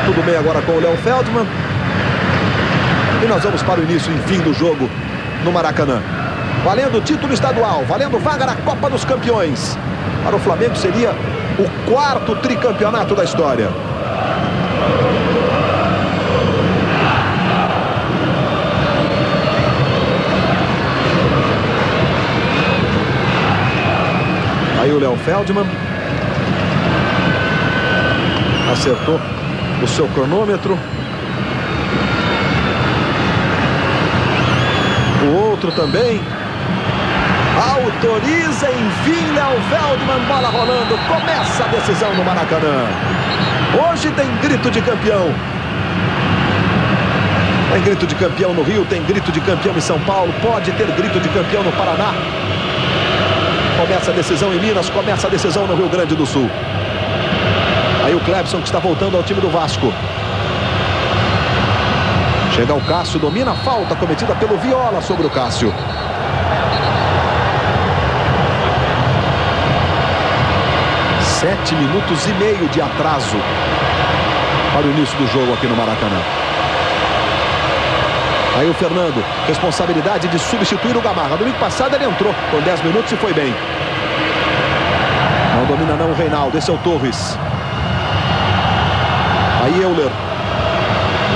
Tudo bem agora com o Léo Feldman. E nós vamos para o início e fim do jogo no Maracanã. Valendo o título estadual, valendo vaga na Copa dos Campeões. Para o Flamengo seria o 4º tricampeonato da história. Aí o Léo Feldman acertou o seu cronômetro. O outro também. Autoriza, enfim, Léo Feldman, bola rolando. Começa a decisão no Maracanã. Hoje tem grito de campeão. Tem grito de campeão no Rio, tem grito de campeão em São Paulo. Pode ter grito de campeão no Paraná. Começa a decisão em Minas, começa a decisão no Rio Grande do Sul. Aí o Clebson, que está voltando ao time do Vasco. Chega o Cássio, domina a falta cometida pelo Viola sobre o Cássio. Sete minutos e meio de atraso para o início do jogo aqui no Maracanã. Aí o Fernando, responsabilidade de substituir o Gamarra. Domingo passado ele entrou com 10 minutos e foi bem. Não domina não o Reinaldo, esse é o Torres. Aí Euler.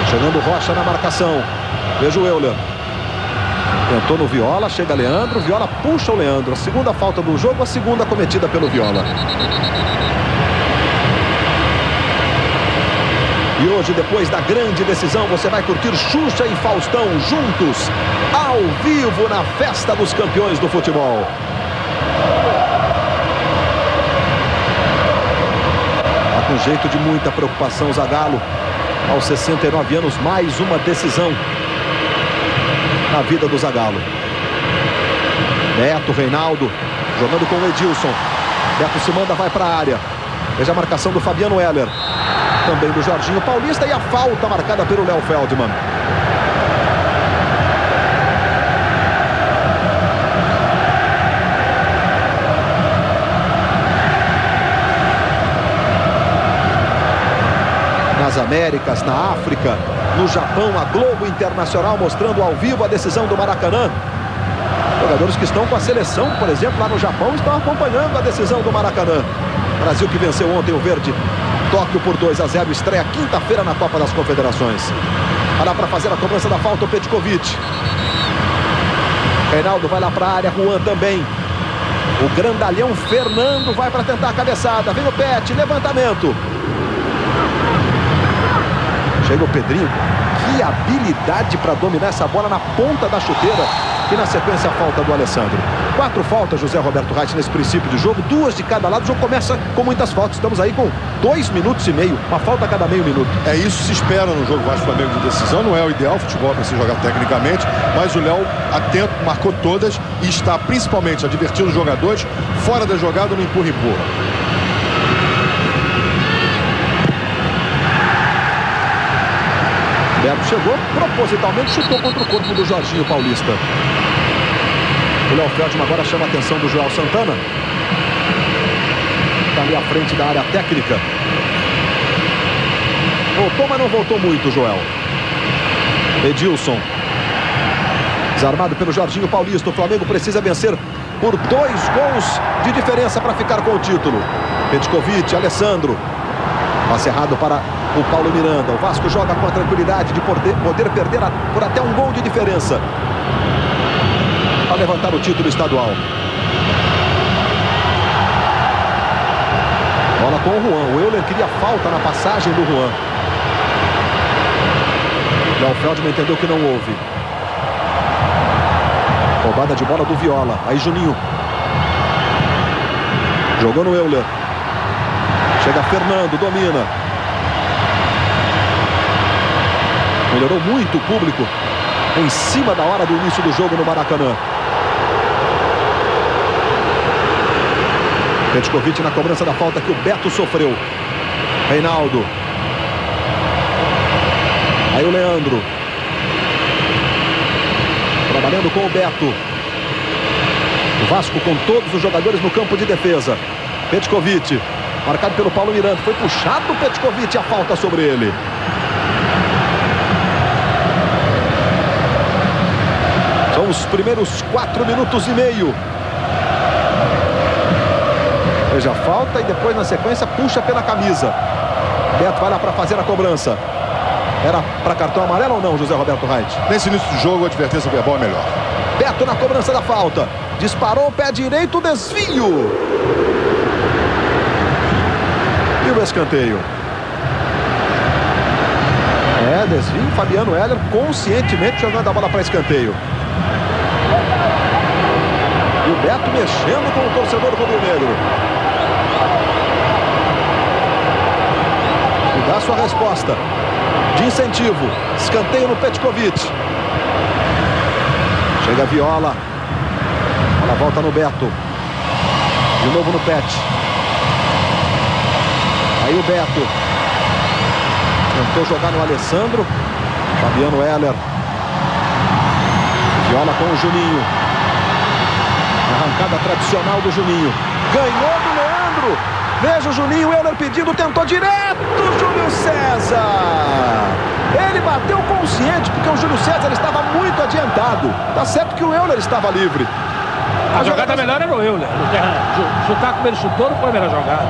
Chegando Rocha na marcação. Veja o Euler. Tentou no Viola, chega Leandro. Viola puxa o Leandro. A segunda falta do jogo, a segunda cometida pelo Viola. E hoje, depois da grande decisão, você vai curtir Xuxa e Faustão juntos, ao vivo, na festa dos campeões do futebol. Tá com jeito de muita preocupação Zagallo. Aos 69 anos, mais uma decisão na vida do Zagallo. Beto, Reinaldo, jogando com o Edilson. Beto se manda, vai para a área. Veja a marcação do Fabiano Heller. Também do Jorginho Paulista e a falta marcada pelo Léo Feldman. Nas Américas, na África, no Japão, a Globo Internacional mostrando ao vivo a decisão do Maracanã. Jogadores que estão com a seleção, por exemplo, lá no Japão, estão acompanhando a decisão do Maracanã. Brasil que venceu ontem o verde. Tóquio por 2-0, estreia quinta-feira na Copa das Confederações. Vai lá para fazer a cobrança da falta o Petkovic. Reinaldo vai lá para a área, Juan também. O grandalhão Fernando vai para tentar a cabeçada. Vem o Pet, levantamento. Chega o Pedrinho. Que habilidade para dominar essa bola na ponta da chuteira. E na sequência a falta do Alessandro. 4 faltas, José Roberto Reis, nesse princípio de jogo. 2 de cada lado. O jogo começa com muitas faltas. Estamos aí com 2 minutos e meio. Uma falta a cada meio minuto. É isso que se espera no jogo Vasco-Flamengo de decisão. Não é o ideal futebol para se jogar tecnicamente. Mas o Léo, atento, marcou todas. E está principalmente advertindo os jogadores. Fora da jogada, no empurra-empurra. Beto chegou, propositalmente chutou contra o corpo do Jorginho Paulista. O Léo Feldman agora chama a atenção do Joel Santana. Está ali à frente da área técnica. Voltou, mas não voltou muito, Joel. Edilson. Desarmado pelo Jorginho Paulista. O Flamengo precisa vencer por 2 gols de diferença para ficar com o título. Petkovic, Alessandro. Passe errado para o Paulo Miranda. O Vasco joga com a tranquilidade de poder perder por até um gol de diferença para levantar o título estadual. Bola com o Juan. O Euler queria falta na passagem do Juan. Léo Feldman entendeu que não houve. Roubada de bola do Viola. Aí Juninho. Jogou no Euler. Chega Fernando, domina. Melhorou muito o público em cima da hora do início do jogo no Maracanã. Petkovic na cobrança da falta que o Beto sofreu. Reinaldo. Aí o Leandro. Trabalhando com o Beto. O Vasco com todos os jogadores no campo de defesa. Petkovic. marcado pelo Paulo Miranda. Foi puxado o Petkovic, a falta sobre ele. São os primeiros 4 minutos e meio. Veja a falta e depois na sequência puxa pela camisa. Beto vai lá para fazer a cobrança. Era para cartão amarelo ou não, José Roberto Reit? Nesse início do jogo, a advertência verbal é melhor. Beto na cobrança da falta. Disparou o pé direito, desvio. E o escanteio. Desvio. Fabiano Heller conscientemente jogando a bola para escanteio. E o Beto mexendo com o torcedor rubro-negro. E dá sua resposta de incentivo. Escanteio no Petkovic. Chega a Viola. Ela volta no Beto. De novo no Pet. Aí o Beto tentou jogar no Alessandro. Fabiano Heller. Viola com o Juninho. Arrancada tradicional do Juninho. Ganhou do Leandro. Veja o Juninho, Euler pedindo, tentou direto, Júlio César. Ele bateu consciente, porque o Júlio César estava muito adiantado. Tá certo que o Euler estava livre. A jogada melhor era o Euler. Chutar como ele chutou não foi a melhor jogada.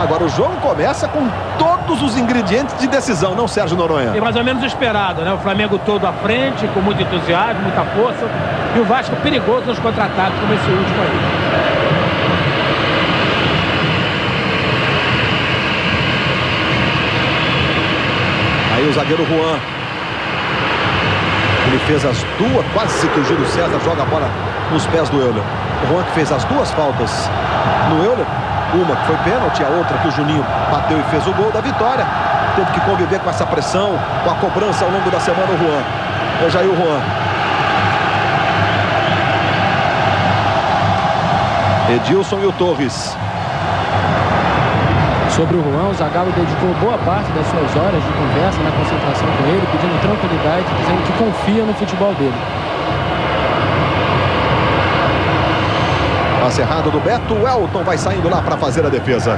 Agora o jogo começa com todos os ingredientes de decisão, não, Sérgio Noronha? É mais ou menos esperado, né? O Flamengo todo à frente, com muito entusiasmo, muita força. E o Vasco perigoso nos contra-ataques, como esse último aí. Aí o zagueiro Juan. Ele fez as duas, quase que o Júlio César joga a bola nos pés do Euler. O Juan que fez as duas faltas no Euler. Uma que foi pênalti, a outra que o Juninho bateu e fez o gol da vitória. Teve que conviver com essa pressão, com a cobrança ao longo da semana o Juan. Veja aí o Juan. Edilson e o Torres. Sobre o Juan, o Zagallo dedicou boa parte das suas horas de conversa na concentração com ele, pedindo tranquilidade, dizendo que confia no futebol dele. Passe errado do Beto, o Elton vai saindo lá para fazer a defesa.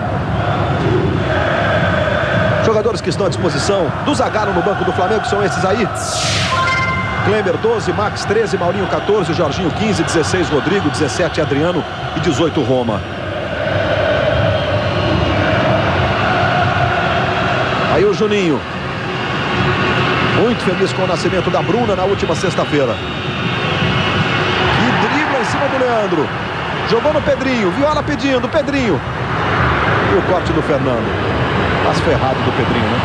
Jogadores que estão à disposição do Zagallo no banco do Flamengo são esses aí. Kleber 12, Max 13, Maurinho 14, Jorginho 15, 16 Rodrigo, 17 Adriano e 18 Roma. Aí o Juninho. Muito feliz com o nascimento da Bruna na última sexta-feira. Que dribla em cima do Leandro. Jogou no Pedrinho, Viola pedindo, Pedrinho. E o corte do Fernando. Passo ferrado do Pedrinho, né?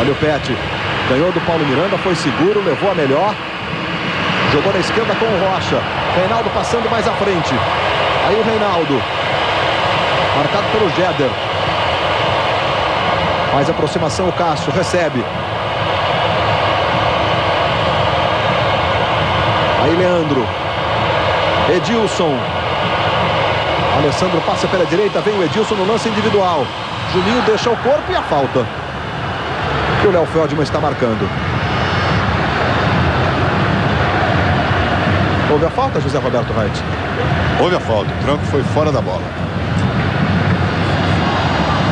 Olha o Pet. Ganhou do Paulo Miranda, foi seguro, levou a melhor. Jogou na esquerda com o Rocha. Reinaldo passando mais à frente. Aí o Reinaldo. Marcado pelo Jeder. Mais aproximação o Cássio, recebe. Aí Leandro. Edilson. Alessandro passa pela direita, vem o Edilson no lance individual. Juninho deixa o corpo e a falta. Que o Léo Feldman está marcando. Houve a falta, José Roberto Reit? Houve a falta, o tranco foi fora da bola.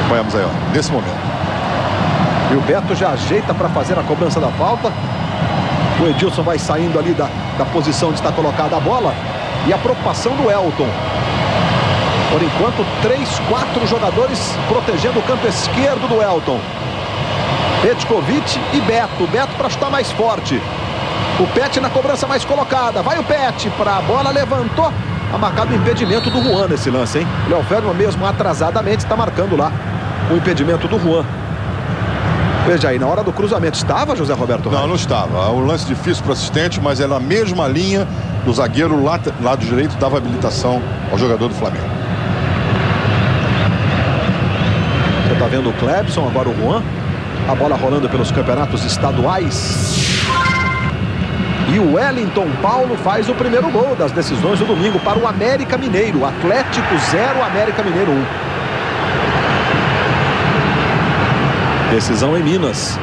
Acompanhamos aí, ó, nesse momento. E o Beto já ajeita para fazer a cobrança da falta. O Edilson vai saindo ali da posição onde está colocada a bola. E a preocupação do Elton. Por enquanto, 3, 4 jogadores protegendo o canto esquerdo do Elton. Petkovic e Beto. O Beto para chutar mais forte. O Pet na cobrança mais colocada. Vai o Pet para a bola, levantou. Tá marcado o impedimento do Juan nesse lance, hein? O Léo Feldman mesmo atrasadamente está marcando lá o impedimento do Juan. Veja aí, na hora do cruzamento estava, José Roberto? Não, não estava. Um lance difícil para o assistente, mas é na mesma linha do zagueiro lado direito, dava habilitação ao jogador do Flamengo. Você está vendo o Clebson, agora o Juan. A bola rolando pelos campeonatos estaduais. E o Wellington Paulo faz o primeiro gol das decisões do domingo para o América Mineiro. Atlético 0, América Mineiro 1. Decisão em Minas.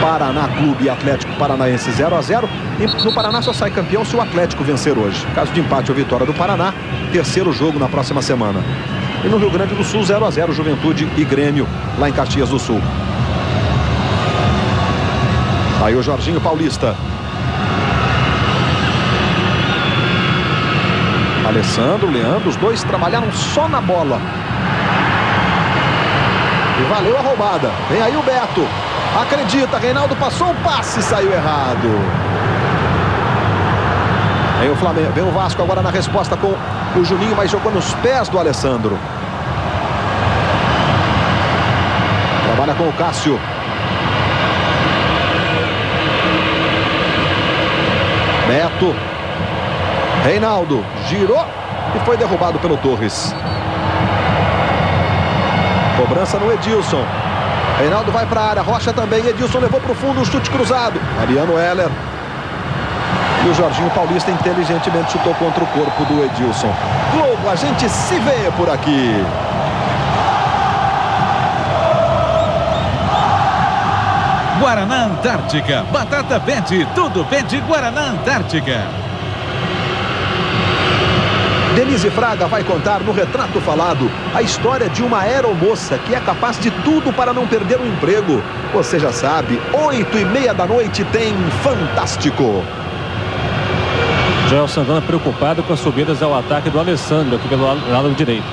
Paraná Clube e Atlético Paranaense 0-0. E no Paraná só sai campeão se o Atlético vencer hoje. Caso de empate ou vitória do Paraná, terceiro jogo na próxima semana. E no Rio Grande do Sul, 0-0, Juventude e Grêmio, lá em Caxias do Sul. Aí o Jorginho Paulista. Alessandro, Leandro, os dois trabalharam só na bola. E valeu a roubada. Vem aí o Beto. Acredita, Reinaldo passou o passe, saiu errado. Vem o Flamengo, vem o Vasco agora na resposta com o Juninho, mas jogou nos pés do Alessandro. Trabalha com o Cássio. Beto. Reinaldo girou e foi derrubado pelo Torres. Cobrança no Edilson. Reinaldo vai para a área, Rocha também. Edilson levou para o fundo, um chute cruzado. Mariano Heller. E o Jorginho Paulista inteligentemente chutou contra o corpo do Edilson. Globo, a gente se vê por aqui. Guaraná Antártica, batata pede, tudo pede Guaraná Antártica. Denise Fraga vai contar no Retrato Falado a história de uma aeromoça que é capaz de tudo para não perder o emprego. Você já sabe, 8h30 da noite tem Fantástico. Joel Santana preocupado com as subidas ao ataque do Alessandro aqui pelo lado direito.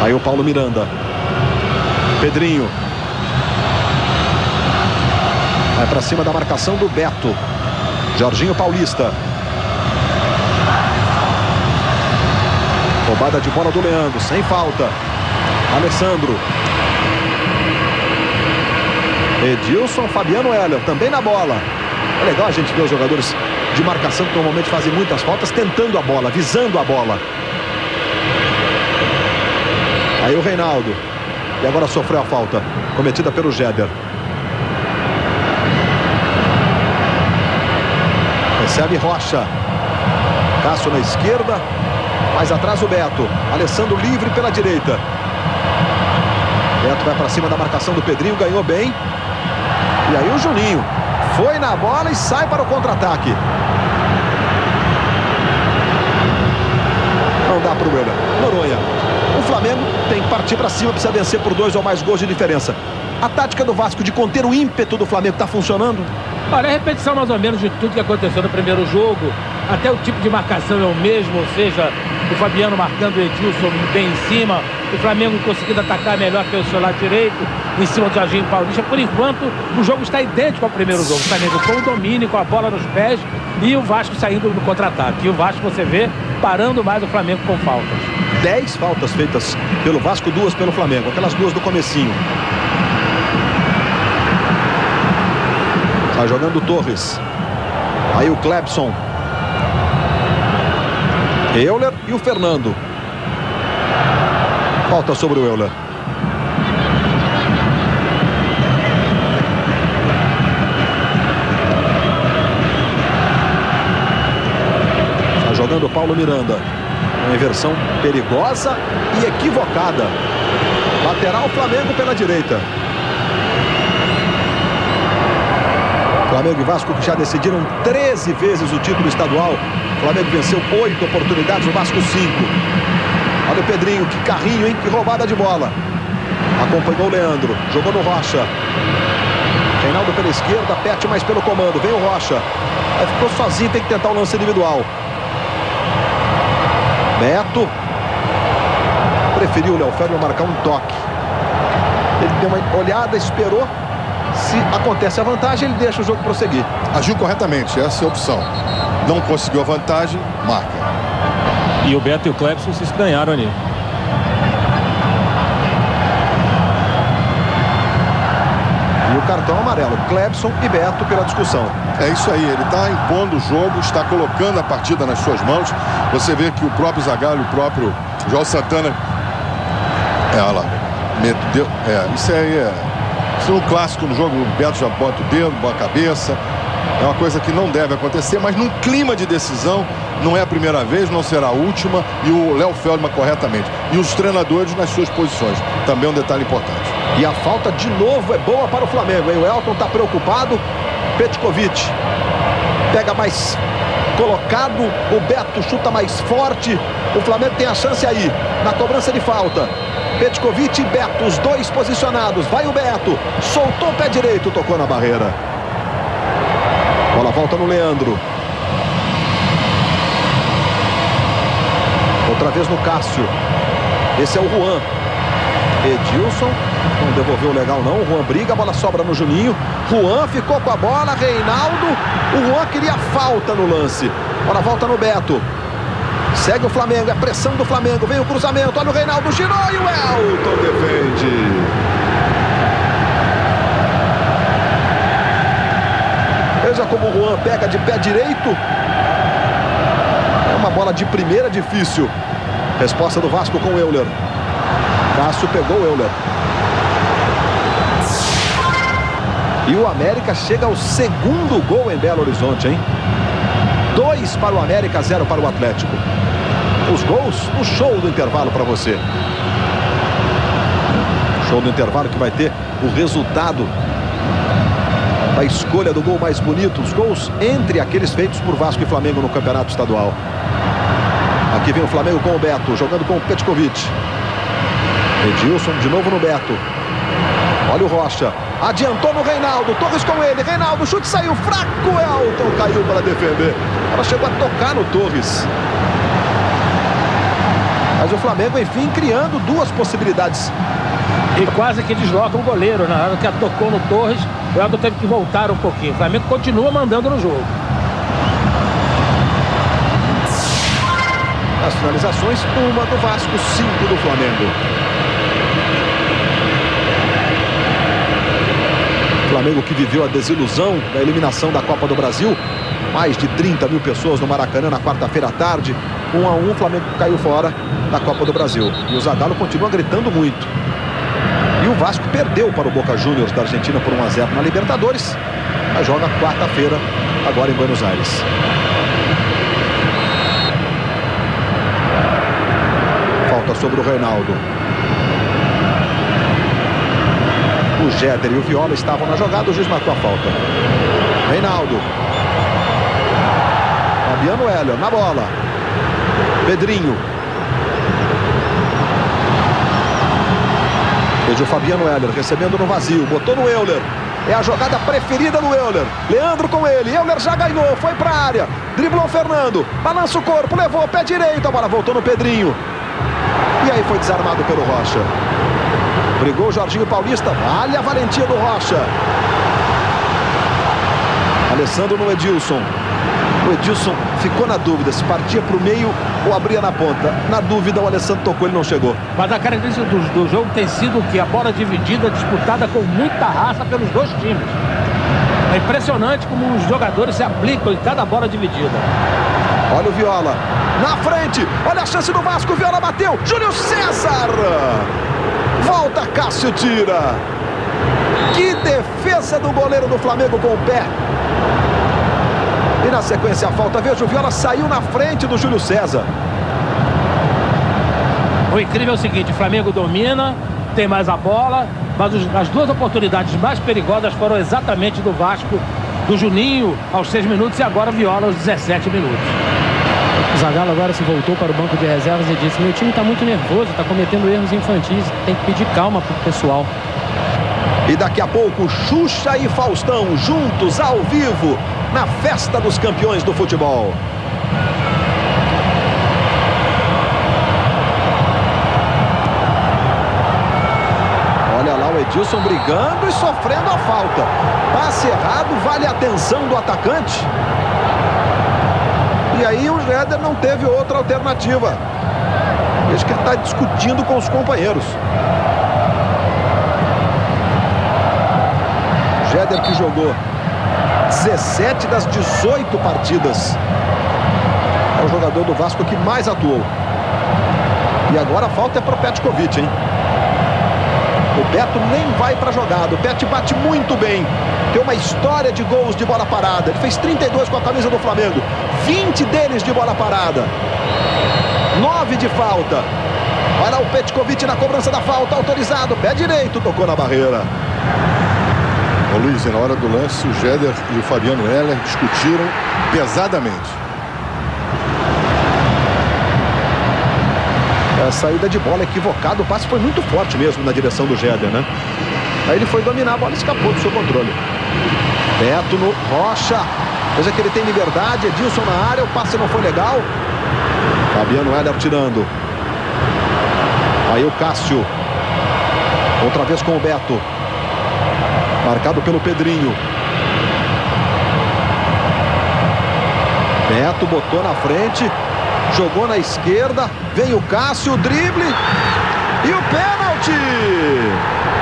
Aí o Paulo Miranda. Pedrinho. Vai para cima da marcação do Beto. Jorginho Paulista. Roubada de bola do Leandro, sem falta. Alessandro. Edilson, Fabiano Heller, também na bola. É legal a gente ver os jogadores de marcação que normalmente fazem muitas faltas, tentando a bola, visando a bola. Aí o Reinaldo. E agora sofreu a falta, cometida pelo Jeder. Recebe Rocha. Cássio na esquerda. Mais atrás o Beto. Alessandro livre pela direita. Beto vai para cima da marcação do Pedrinho. Ganhou bem. E aí o Juninho. Foi na bola e sai para o contra-ataque. Não dá para o Noronha. O Flamengo tem que partir para cima. Precisa vencer por 2 ou mais gols de diferença. A tática do Vasco de conter o ímpeto do Flamengo está funcionando? Olha, a repetição mais ou menos de tudo que aconteceu no primeiro jogo. Até o tipo de marcação é o mesmo, ou seja, o Fabiano marcando o Edilson bem em cima, o Flamengo conseguindo atacar melhor pelo seu lado direito, em cima do Jorginho Paulista. Por enquanto, o jogo está idêntico ao primeiro jogo. O Flamengo com o domínio, com a bola nos pés, e o Vasco saindo no contra-ataque. E o Vasco, você vê, parando mais o Flamengo com faltas. 10 faltas feitas pelo Vasco, 2 pelo Flamengo. Aquelas 2 do comecinho. Tá jogando o Torres. Aí o Clebson. Euler e o Fernando. Falta sobre o Euler. Tá jogando o Paulo Miranda. Uma inversão perigosa e equivocada. Lateral Flamengo pela direita. Flamengo e Vasco que já decidiram 13 vezes o título estadual. O Flamengo venceu 8 oportunidades, o Vasco 5. Olha o Pedrinho, que carrinho, hein? Que roubada de bola. Acompanhou o Leandro, jogou no Rocha. Reinaldo pela esquerda, Pet mais pelo comando. Vem o Rocha. Aí ficou sozinho, tem que tentar o lance individual. Beto. Preferiu o Léo Félix marcar um toque. Ele deu uma olhada, esperou. Se acontece a vantagem, ele deixa o jogo prosseguir. Agiu corretamente, essa é a opção. Não conseguiu a vantagem, marca. E o Beto e o Clebson se estranharam ali. E o cartão amarelo, Clebson e Beto pela discussão. É isso aí, ele está impondo o jogo, está colocando a partida nas suas mãos. Você vê que o próprio Zagallo, o próprio João Santana... olha lá. Isso aí é... Isso é um clássico no jogo, o Beto já bota o dedo, bota a cabeça. É uma coisa que não deve acontecer, mas num clima de decisão, não é a primeira vez, não será a última, e o Léo Feldman corretamente. E os treinadores nas suas posições. Também um detalhe importante. E a falta de novo é boa para o Flamengo, hein? O Elton está preocupado. Petkovic pega mais colocado, o Beto chuta mais forte. O Flamengo tem a chance aí, na cobrança de falta. Petkovic e Beto, os dois posicionados. Vai o Beto, soltou o pé direito, tocou na barreira. Bola volta no Leandro. Outra vez no Cássio. Esse é o Juan. Edilson não devolveu legal não. O Juan briga, a bola sobra no Juninho. Juan ficou com a bola. Reinaldo. O Juan queria falta no lance. Bola volta no Beto. Segue o Flamengo, é pressão do Flamengo. Vem o cruzamento, olha o Reinaldo, girou e o Elton defende. Veja como o Juan pega de pé direito. É uma bola de primeira difícil. Resposta do Vasco com o Euler. Cássio pegou o Euler. E o América chega ao segundo gol em Belo Horizonte, hein? 2 para o América, 0 para o Atlético. Os gols no show do intervalo para você. Show do intervalo que vai ter o resultado da escolha do gol mais bonito. Os gols entre aqueles feitos por Vasco e Flamengo no Campeonato Estadual. Aqui vem o Flamengo com o Beto, jogando com o Petkovic. Edilson de novo no Beto. Olha o Rocha. Adiantou no Reinaldo. Torres com ele. Reinaldo, chute saiu fraco. Elton caiu para defender. Ela chegou a tocar no Torres. Mas o Flamengo, enfim, criando duas possibilidades. E quase que desloca o goleiro. Na hora que tocou no Torres, o Elton teve que voltar um pouquinho. O Flamengo continua mandando no jogo. As finalizações, uma do Vasco, 5 do Flamengo. Flamengo que viveu a desilusão da eliminação da Copa do Brasil. Mais de 30 mil pessoas no Maracanã na quarta-feira à tarde. 1-1, o Flamengo caiu fora da Copa do Brasil. E o Zagallo continua gritando muito. E o Vasco perdeu para o Boca Juniors da Argentina por 1-0 na Libertadores. Mas joga quarta-feira, agora em Buenos Aires. Falta sobre o Reinaldo. O Jéder e o Viola estavam na jogada, o juiz marcou a falta. Reinaldo. Fabiano Heller na bola. Pedrinho. Veja o Fabiano Heller recebendo no vazio, botou no Euler. É a jogada preferida do Euler. Leandro com ele, Euler já ganhou, foi pra área. Driblou o Fernando, balança o corpo, levou o pé direito, a bola voltou no Pedrinho. E aí foi desarmado pelo Rocha. Brigou o Jorginho Paulista, olha a valentia do Rocha. Alessandro no Edilson. O Edilson ficou na dúvida se partia para o meio ou abria na ponta. Na dúvida, o Alessandro tocou, ele não chegou. Mas a característica do jogo tem sido que a bola dividida disputada com muita raça pelos dois times. É impressionante como os jogadores se aplicam em cada bola dividida. Olha o Viola na frente, olha a chance do Vasco, o Viola bateu, Júlio César. Volta, Cássio tira. Que defesa do goleiro do Flamengo com o pé. E na sequência a falta, veja, o Viola saiu na frente do Júlio César. O incrível é o seguinte, o Flamengo domina, tem mais a bola, mas as duas oportunidades mais perigosas foram exatamente do Vasco, do Juninho aos 6 minutos e agora Viola aos 17 minutos. O Zagallo agora se voltou para o banco de reservas e disse: meu time está muito nervoso, está cometendo erros infantis, tem que pedir calma para o pessoal. E daqui a pouco, Xuxa e Faustão juntos ao vivo na festa dos campeões do futebol. Olha lá o Edilson brigando e sofrendo a falta. Passe errado, vale a atenção do atacante. E aí o Jéder não teve outra alternativa. Veja que ele está discutindo com os companheiros. Jéder que jogou 17 das 18 partidas. É o jogador do Vasco que mais atuou. E agora a falta é para o Petkovic, hein? O Beto nem vai para a jogada. O Beto bate muito bem. Tem uma história de gols de bola parada. Ele fez 32 com a camisa do Flamengo. 20 deles de bola parada. 9 de falta. Olha o Petkovic na cobrança da falta. Autorizado. Pé direito. Tocou na barreira. Ô Luiz, na hora do lance, o Jéder e o Fabiano Heller discutiram pesadamente. A saída de bola equivocada. O passe foi muito forte mesmo na direção do Jéder, né? Aí ele foi dominar, a bola escapou do seu controle. Beto no Rocha. Veja que ele tem liberdade. Edilson na área. O passe não foi legal. Fabiano Heller tirando. Aí o Cássio. Outra vez com o Beto. Marcado pelo Pedrinho. Beto botou na frente. Jogou na esquerda. Vem o Cássio. Drible. E o pênalti.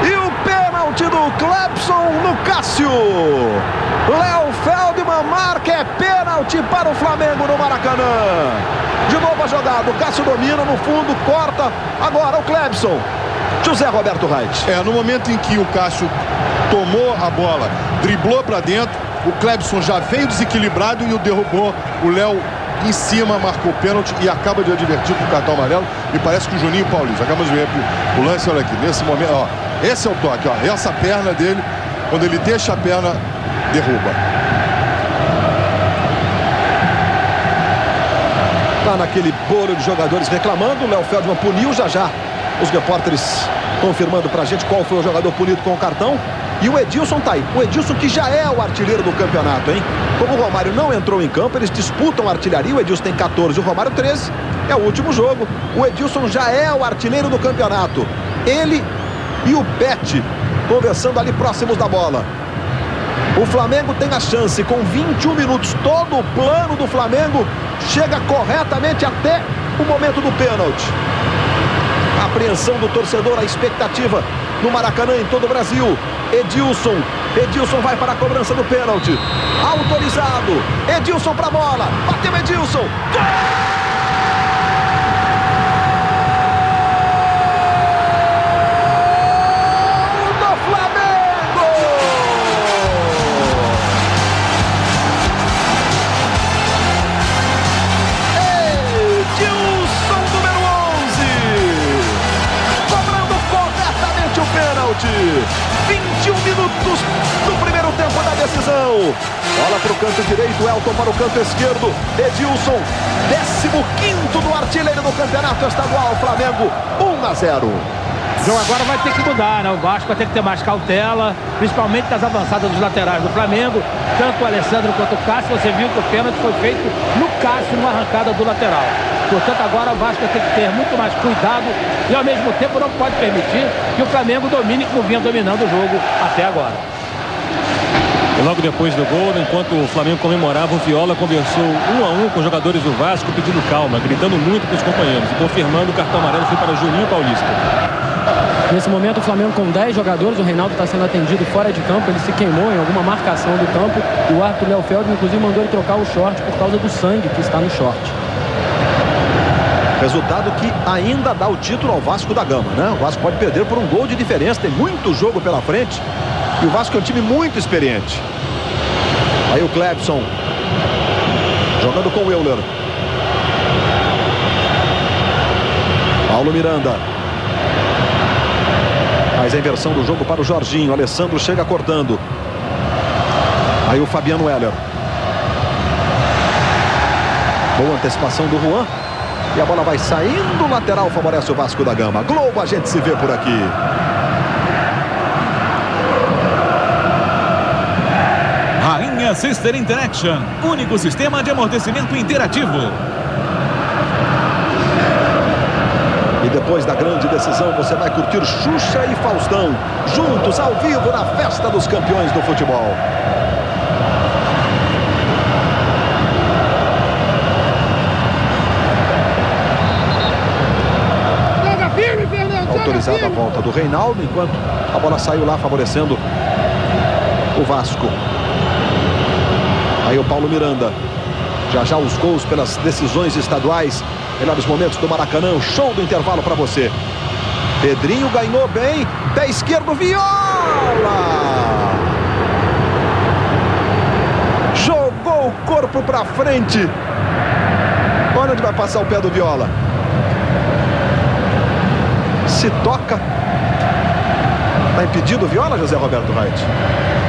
E o pênalti do Clebson no Cássio. Léo Feldman marca. É pênalti para o Flamengo no Maracanã. De novo a jogada. O Cássio domina no fundo. Corta. Agora o Clebson. José Roberto Reit. No momento em que o Cássio tomou a bola, driblou para dentro, o Clebson já veio desequilibrado e o derrubou. O Léo em cima marcou pênalti e acaba de advertir com o cartão amarelo. E parece que o Juninho Paulista, acabamos de ver o lance, olha aqui, nesse momento, ó, esse é o toque, ó, essa perna dele, quando ele deixa a perna, derruba. Tá naquele bolo de jogadores reclamando, o Léo Feldman puniu já. Os repórteres confirmando pra gente qual foi o jogador punido com o cartão. E o Edilson tá aí. O Edilson que já é o artilheiro do campeonato, hein? Como o Romário não entrou em campo, eles disputam a artilharia. O Edilson tem 14, o Romário 13. É o último jogo. O Edilson já é o artilheiro do campeonato. Ele e o Pet conversando ali próximos da bola. O Flamengo tem a chance com 21 minutos. Todo o plano do Flamengo chega corretamente até o momento do pênalti. A apreensão do torcedor, a expectativa no Maracanã em todo o Brasil. Edilson vai para a cobrança do pênalti. Autorizado. Edilson para a bola. Bateu Edilson. Gol! pênalti. 21 minutos do primeiro tempo da decisão. Bola para o canto direito, Elton para o canto esquerdo. Edilson, 15º do artilheiro do campeonato estadual. Flamengo, 1-0. Então agora vai ter que mudar, né? O Vasco vai ter que ter mais cautela, principalmente das avançadas dos laterais do Flamengo. Tanto o Alessandro quanto o Cássio. Você viu que o pênalti foi feito no Cássio, numa arrancada do lateral. Portanto, agora o Vasco vai ter que ter muito mais cuidado e, ao mesmo tempo, não pode permitir que o Flamengo domine como vinha dominando o jogo até agora. E logo depois do gol, enquanto o Flamengo comemorava, o Viola conversou 1-1 com os jogadores do Vasco, pedindo calma, gritando muito para os companheiros e confirmando o cartão amarelo foi para Juninho Paulista. Nesse momento o Flamengo com 10 jogadores, o Reinaldo está sendo atendido fora de campo, ele se queimou em alguma marcação do campo e o árbitro Léo Feldman inclusive mandou ele trocar o short por causa do sangue que está no short. Resultado que ainda dá o título ao Vasco da Gama, né? O Vasco pode perder por um gol de diferença, tem muito jogo pela frente e o Vasco é um time muito experiente. Aí o Clebson jogando com o Euler. Paulo Miranda. Faz a inversão do jogo para o Jorginho. Alessandro chega cortando. Aí o Fabiano Heller. Boa antecipação do Juan. E a bola vai saindo. Lateral favorece o Vasco da Gama. Globo, a gente se vê por aqui. Rainha Sister Interaction. Único sistema de amortecimento interativo. E depois da grande decisão, você vai curtir Xuxa e Faustão, juntos ao vivo na festa dos campeões do futebol. Autorizada a volta do Reinaldo, enquanto a bola saiu lá favorecendo o Vasco. Aí o Paulo Miranda. Já os gols pelas decisões estaduais. Melhores momentos do Maracanã, show do intervalo para você. Pedrinho ganhou bem. Pé esquerdo, Viola! Jogou o corpo pra frente. Olha onde vai passar o pé do Viola. Se toca. Tá impedido o Viola, José Roberto Wright?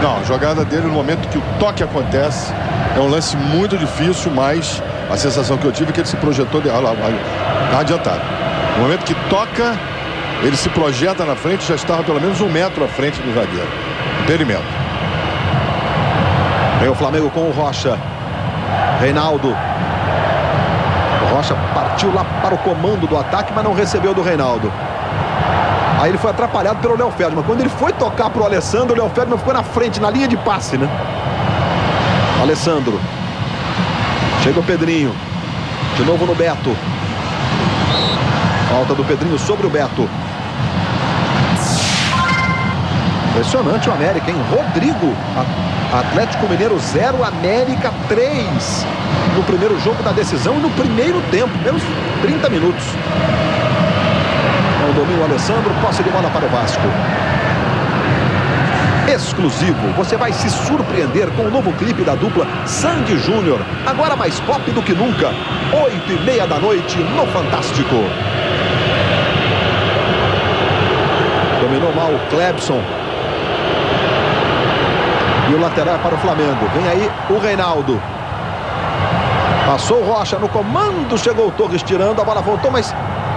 Não, a jogada dele no momento que o toque acontece é um lance muito difícil, mas a sensação que eu tive é que ele se projetou adiantado. No momento que toca, ele se projeta na frente, já estava pelo menos 1 metro à frente do zagueiro. Impedimento. Vem o Flamengo com o Rocha. Reinaldo. O Rocha partiu lá para o comando do ataque, mas não recebeu do Reinaldo. Aí ele foi atrapalhado pelo Léo Feldman. Quando ele foi tocar para o Alessandro, o Léo Feldman ficou na frente, na linha de passe, né? Alessandro. Chega o Pedrinho. De novo no Beto. Falta do Pedrinho sobre o Beto. Impressionante o América, hein? Rodrigo. Atlético Mineiro 0, América 3. No primeiro jogo da decisão e no primeiro tempo. Menos 30 minutos. É o domínio Alessandro. Posse de bola para o Vasco. Exclusivo. Você vai se surpreender com o novo clipe da dupla Sandy Júnior. Agora mais pop do que nunca. 8h30 da noite no Fantástico. Dominou mal o Clebson. E o lateral é para o Flamengo. Vem aí o Reinaldo. Passou o Rocha no comando. Chegou o Torres tirando. A bola voltou, mas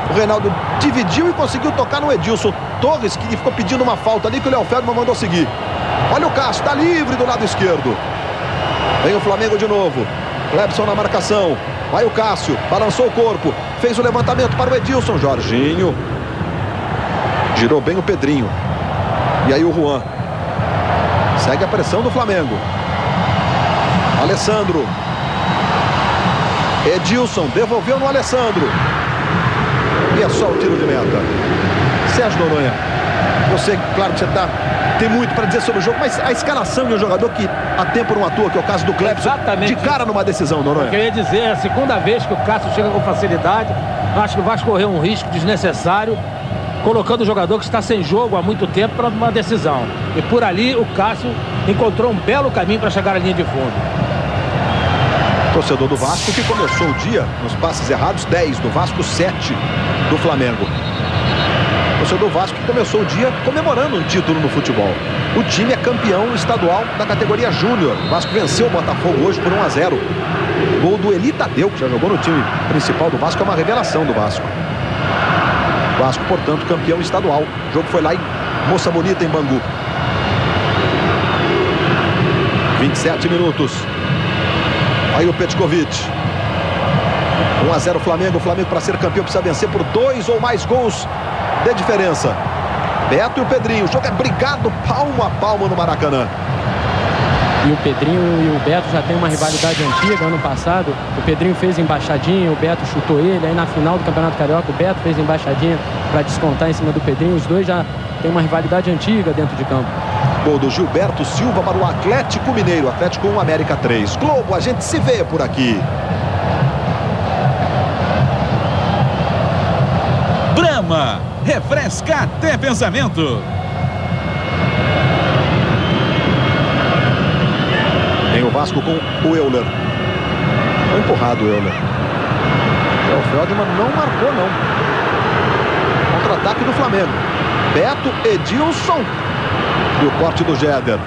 o Reinaldo dividiu e conseguiu tocar no Edilson. Torres que ficou pedindo uma falta ali que o Léo Feldman mandou seguir. Olha o Cássio, está livre do lado esquerdo. Vem o Flamengo de novo. Clebson na marcação. Vai o Cássio, balançou o corpo. Fez o levantamento para o Edilson. Jorginho. Girou bem o Pedrinho. E aí o Juan. Segue a pressão do Flamengo. Alessandro. Edilson devolveu no Alessandro. E é só o tiro de meta. Sérgio Noronha, eu sei, claro que você tem muito para dizer sobre o jogo, mas a escalação de um jogador que há tempo não atua, que é o caso do Clebson, de cara numa decisão, Noronha. Eu ia dizer, é a segunda vez que o Cássio chega com facilidade. Acho que o Vasco correu um risco desnecessário, colocando o jogador que está sem jogo há muito tempo para uma decisão. E por ali o Cássio encontrou um belo caminho para chegar à linha de fundo. Torcedor do Vasco que começou o dia nos passes errados, 10 do Vasco, 7 do Flamengo. Torcedor do Vasco que começou o dia comemorando um título no futebol. O time é campeão estadual da categoria Júnior. O Vasco venceu o Botafogo hoje por 1-0. Gol do Eli Tadeu, que já jogou no time principal do Vasco, é uma revelação do Vasco. Vasco, portanto, campeão estadual. O jogo foi lá em Moça Bonita, em Bangu. 27 minutos. Aí o Petkovic. 1-0 Flamengo. O Flamengo, para ser campeão, precisa vencer por 2 ou mais gols de diferença. Beto e o Pedrinho. O jogo é brigado palmo a palmo no Maracanã. E o Pedrinho e o Beto já tem uma rivalidade antiga. Ano passado o Pedrinho fez embaixadinha, o Beto chutou ele. Aí na final do Campeonato Carioca o Beto fez embaixadinha para descontar em cima do Pedrinho. Os dois já têm uma rivalidade antiga dentro de campo. Gol do Gilberto Silva para o Atlético Mineiro. Atlético 1, América 3. Globo, a gente se vê por aqui. Brahma, refresca até pensamento. Tem o Vasco com o Euler. Foi empurrado o Euler. O Feldman não marcou, não. Contra-ataque do Flamengo. Beto, Edilson. E o corte do Jéder.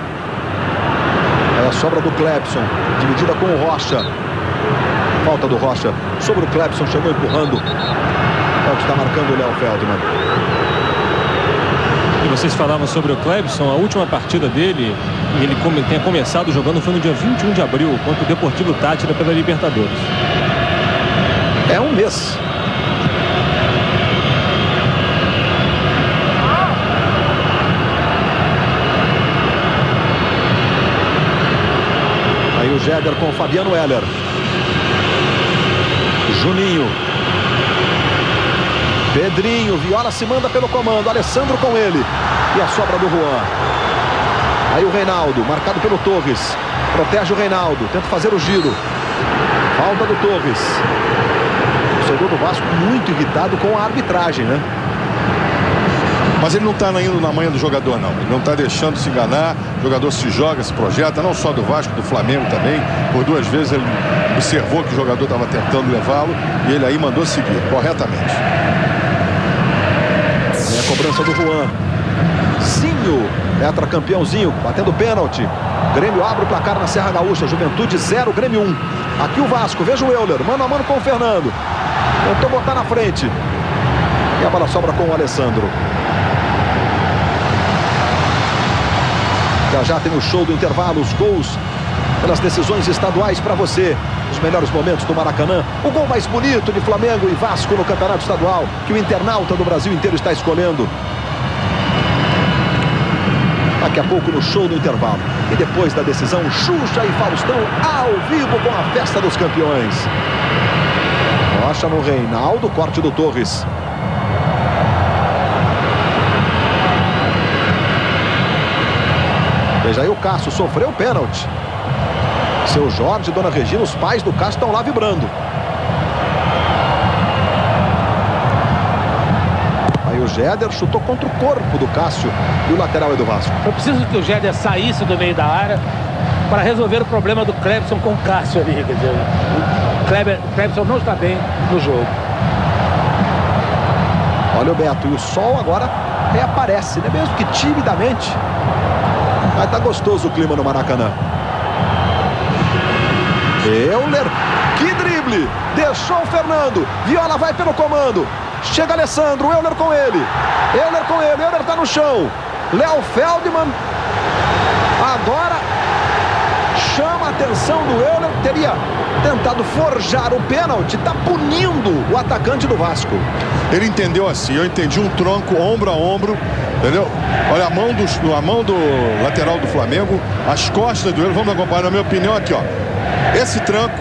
É a sobra do Clebson. Dividida com o Rocha. Falta do Rocha sobre o Clebson. Chegou empurrando. É o que está marcando o Léo Feldman. E vocês falavam sobre o Clebson. A última partida dele, ele tenha começado jogando, foi no dia 21 de abril, contra o Deportivo Táchira pela Libertadores. É um mês. Aí o Jéder com o Fabiano Heller. Juninho. Pedrinho. Viola se manda pelo comando. Alessandro com ele. E a sobra do Juan. Aí o Reinaldo, marcado pelo Torres. Protege o Reinaldo. Tenta fazer o giro. Falta do Torres. O torcedor do Vasco muito irritado com a arbitragem, né? Mas ele não está indo na manha do jogador, não. Ele não está deixando se enganar. O jogador se joga, se projeta, não só do Vasco, do Flamengo também. Por 2 vezes ele observou que o jogador estava tentando levá-lo e ele aí mandou seguir corretamente. Vem a cobrança do Juan. Zinho, tetracampeãozinho, batendo pênalti. Grêmio abre o placar na Serra Gaúcha. Juventude 0, Grêmio 1. Aqui o Vasco, veja o Euler, mano a mano com o Fernando. Tentou botar na frente. E a bola sobra com o Alessandro. Já tem o show do intervalo, os gols pelas decisões estaduais para você. Os melhores momentos do Maracanã. O gol mais bonito de Flamengo e Vasco no Campeonato Estadual, que o internauta do Brasil inteiro está escolhendo. Daqui a pouco no show do intervalo. E depois da decisão, Xuxa e Faustão ao vivo com a festa dos campeões. Rocha no Reinaldo, corte do Torres. Veja aí o Cássio, sofreu o pênalti. Seu Jorge e Dona Regina, os pais do Cássio, estão lá vibrando. Aí o Jéder chutou contra o corpo do Cássio e o lateral é do Vasco. Eu preciso que o Jéder saísse do meio da área para resolver o problema do Clebson com o Cássio ali. Quer dizer, o Clebson não está bem no jogo. Olha o Beto, e o sol agora reaparece, né? Mesmo que timidamente. Mas tá gostoso o clima no Maracanã. Euler, que drible, deixou o Fernando, Viola vai pelo comando, chega Alessandro, Euler com ele, Euler tá no chão, Léo Feldman, agora chama a atenção do Euler, teria tentado forjar o pênalti, tá punindo o atacante do Vasco. Ele entendeu assim, eu entendi um tronco ombro a ombro, entendeu? Olha a mão do lateral do Flamengo, as costas do Euler, vamos acompanhar, na minha opinião aqui, ó. Esse tranco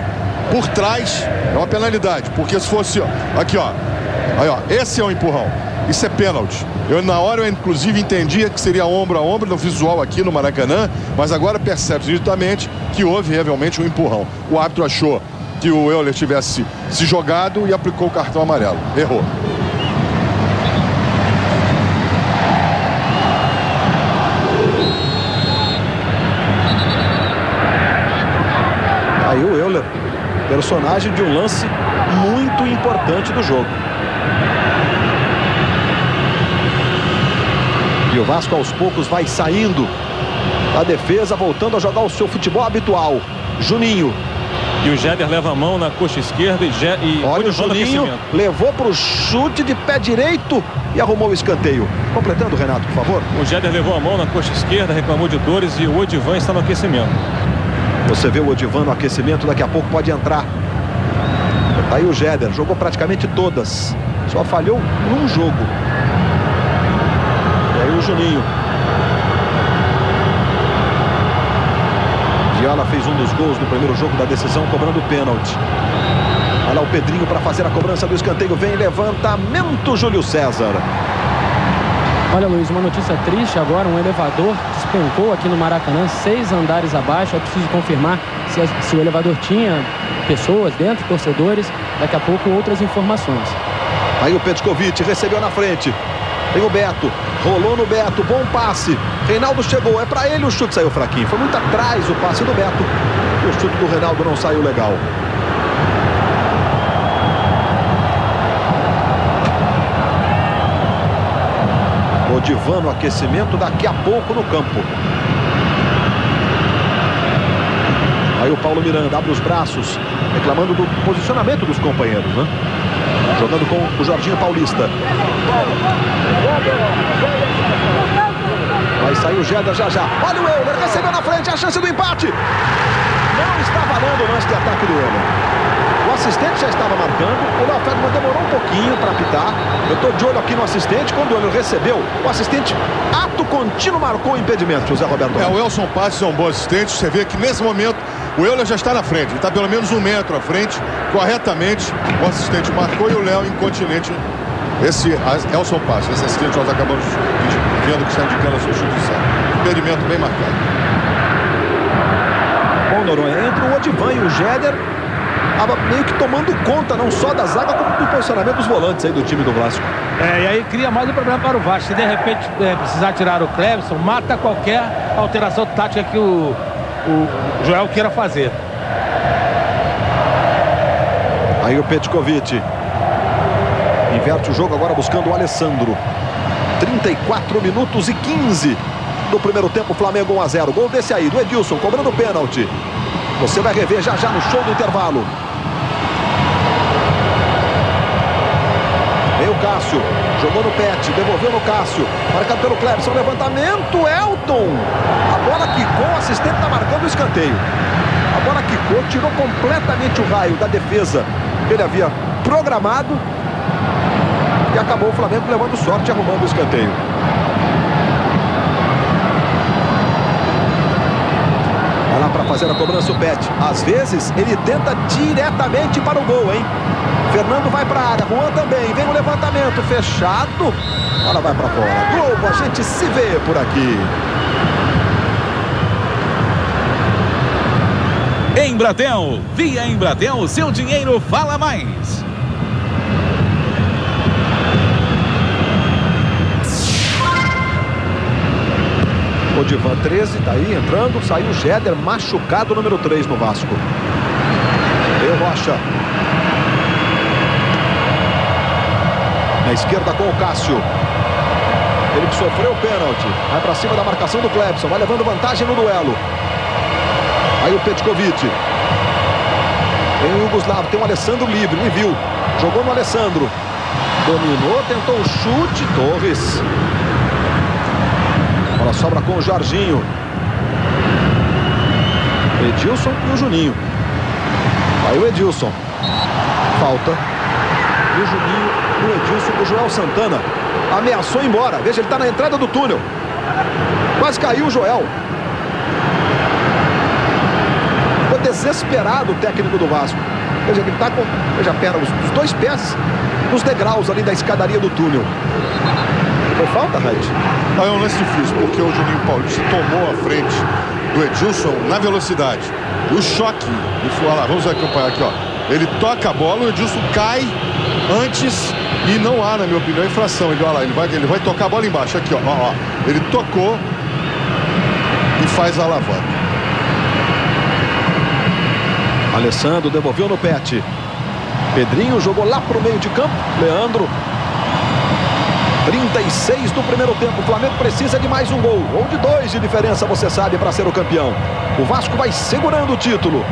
por trás é uma penalidade, porque se fosse, ó, aqui, ó, aí, ó, esse é um empurrão, isso é pênalti. Na hora eu inclusive entendia que seria ombro a ombro no visual aqui no Maracanã, mas agora percebe justamente que houve realmente um empurrão. O árbitro achou que o Euler tivesse se jogado e aplicou o cartão amarelo. Errou. Aí o Euler, personagem de um lance muito importante do jogo. E o Vasco aos poucos vai saindo da defesa, voltando a jogar o seu futebol habitual. Juninho. E o Jéder leva a mão na coxa esquerda e olha o Juninho, levou para o chute de pé direito e arrumou o escanteio. Completando, Renato, por favor. O Jéder levou a mão na coxa esquerda, reclamou de dores e o Odivan está no aquecimento. Você vê o Odivan no aquecimento, daqui a pouco pode entrar. Tá aí o Jéder, jogou praticamente todas. Só falhou num jogo. E aí o Juninho. Viola fez um dos gols no primeiro jogo da decisão, cobrando o pênalti. Olha lá o Pedrinho para fazer a cobrança do escanteio. Vem levantamento, Júlio César. Olha, Luiz, uma notícia triste agora. Um elevador despencou aqui no Maracanã, 6 andares abaixo. É preciso confirmar se o elevador tinha pessoas dentro, torcedores. Daqui a pouco outras informações. Aí o Petkovic recebeu na frente. Tem o Beto, rolou no Beto, bom passe. Reinaldo chegou, é pra ele, o chute saiu fraquinho. Foi muito atrás o passe do Beto. E o chute do Reinaldo não saiu legal. Odivan no aquecimento, daqui a pouco no campo. Aí o Paulo Miranda abre os braços, reclamando do posicionamento dos companheiros, né? Jogando com o Jorginho Paulista. Vai sair o Jéder já. Olha o Euler, recebeu na frente a chance do empate. Não está valendo o lance de ataque do Euler. O assistente já estava marcando. O Léo Feldman demorou um pouquinho para apitar. Eu estou de olho aqui no assistente. Quando o Euler recebeu, o assistente, ato contínuo, marcou o impedimento, José Roberto. O Elson Passos é um bom assistente. Você vê que nesse momento o Euler já está na frente. Ele está pelo menos 1 metro à frente. Corretamente, o assistente marcou e o Léo incontinente. Esse Elson Passos, esse assistente nós acabamos vendo que está indicando a sua instituição. Impedimento bem marcado. Bom, Noronha, entre o Odivan e o Jéder, estava meio que tomando conta, não só da zaga, como do posicionamento dos volantes aí do time do Vasco. E aí cria mais um problema para o Vasco. Se de repente precisar tirar o Clebson, mata qualquer alteração tática que o Joel queira fazer. Aí o Petkovic inverte o jogo agora buscando o Alessandro. 34 minutos e 15 do primeiro tempo, Flamengo 1-0. Gol desse aí, do Edilson, cobrando pênalti. Você vai rever já no show do intervalo. Veio o Cássio, jogou no Pet, devolveu no Cássio, marcado pelo Clebson, levantamento, Elton. A bola quicou, o assistente está marcando o escanteio. A bola quicou, tirou completamente o raio da defesa que ele havia programado e acabou o Flamengo levando sorte, arrumando o escanteio. Vai lá para fazer a cobrança o Pet. Às vezes ele tenta diretamente para o gol, hein? Fernando vai para a área, Juan também, vem o levantamento, fechado. Ela vai para fora. Globo, a gente se vê por aqui. Embratel, via Embratel, seu dinheiro fala mais. O Divan 13 tá aí entrando, saiu o Jéder, machucado, número 3 no Vasco. Eu Rocha. Na esquerda com o Cássio. Ele que sofreu o pênalti. Vai pra cima da marcação do Clebson, vai levando vantagem no duelo. Aí o Petkovic. Tem o Yugoslavo, tem o Alessandro livre, nem viu. Jogou no Alessandro. Dominou, tentou o chute, Torres. A bola sobra com o Jorginho. Edilson e o Juninho. Aí o Edilson. Falta. E o Juninho, o Edilson, o Joel Santana. Ameaçou ir embora. Veja, ele está na entrada do túnel. Quase caiu o Joel. Ficou desesperado o técnico do Vasco. Veja, ele está com, veja a perna, os dois pés nos degraus ali da escadaria do túnel. Foi falta, Raid? É um lance difícil, porque o Juninho Paulista tomou a frente do Edilson na velocidade. O choque, olha lá, vamos acompanhar aqui, ó. Ele toca a bola, o Edilson cai antes e não há, na minha opinião, infração. Ele, olha lá, ele vai tocar a bola embaixo, aqui, ó. Ele tocou e faz a alavanca. Alessandro devolveu no Pet. Pedrinho jogou lá pro meio de campo. Leandro. 36 do primeiro tempo. O Flamengo precisa de mais um gol, ou de 2 de diferença, você sabe, para ser o campeão. O Vasco vai segurando o título.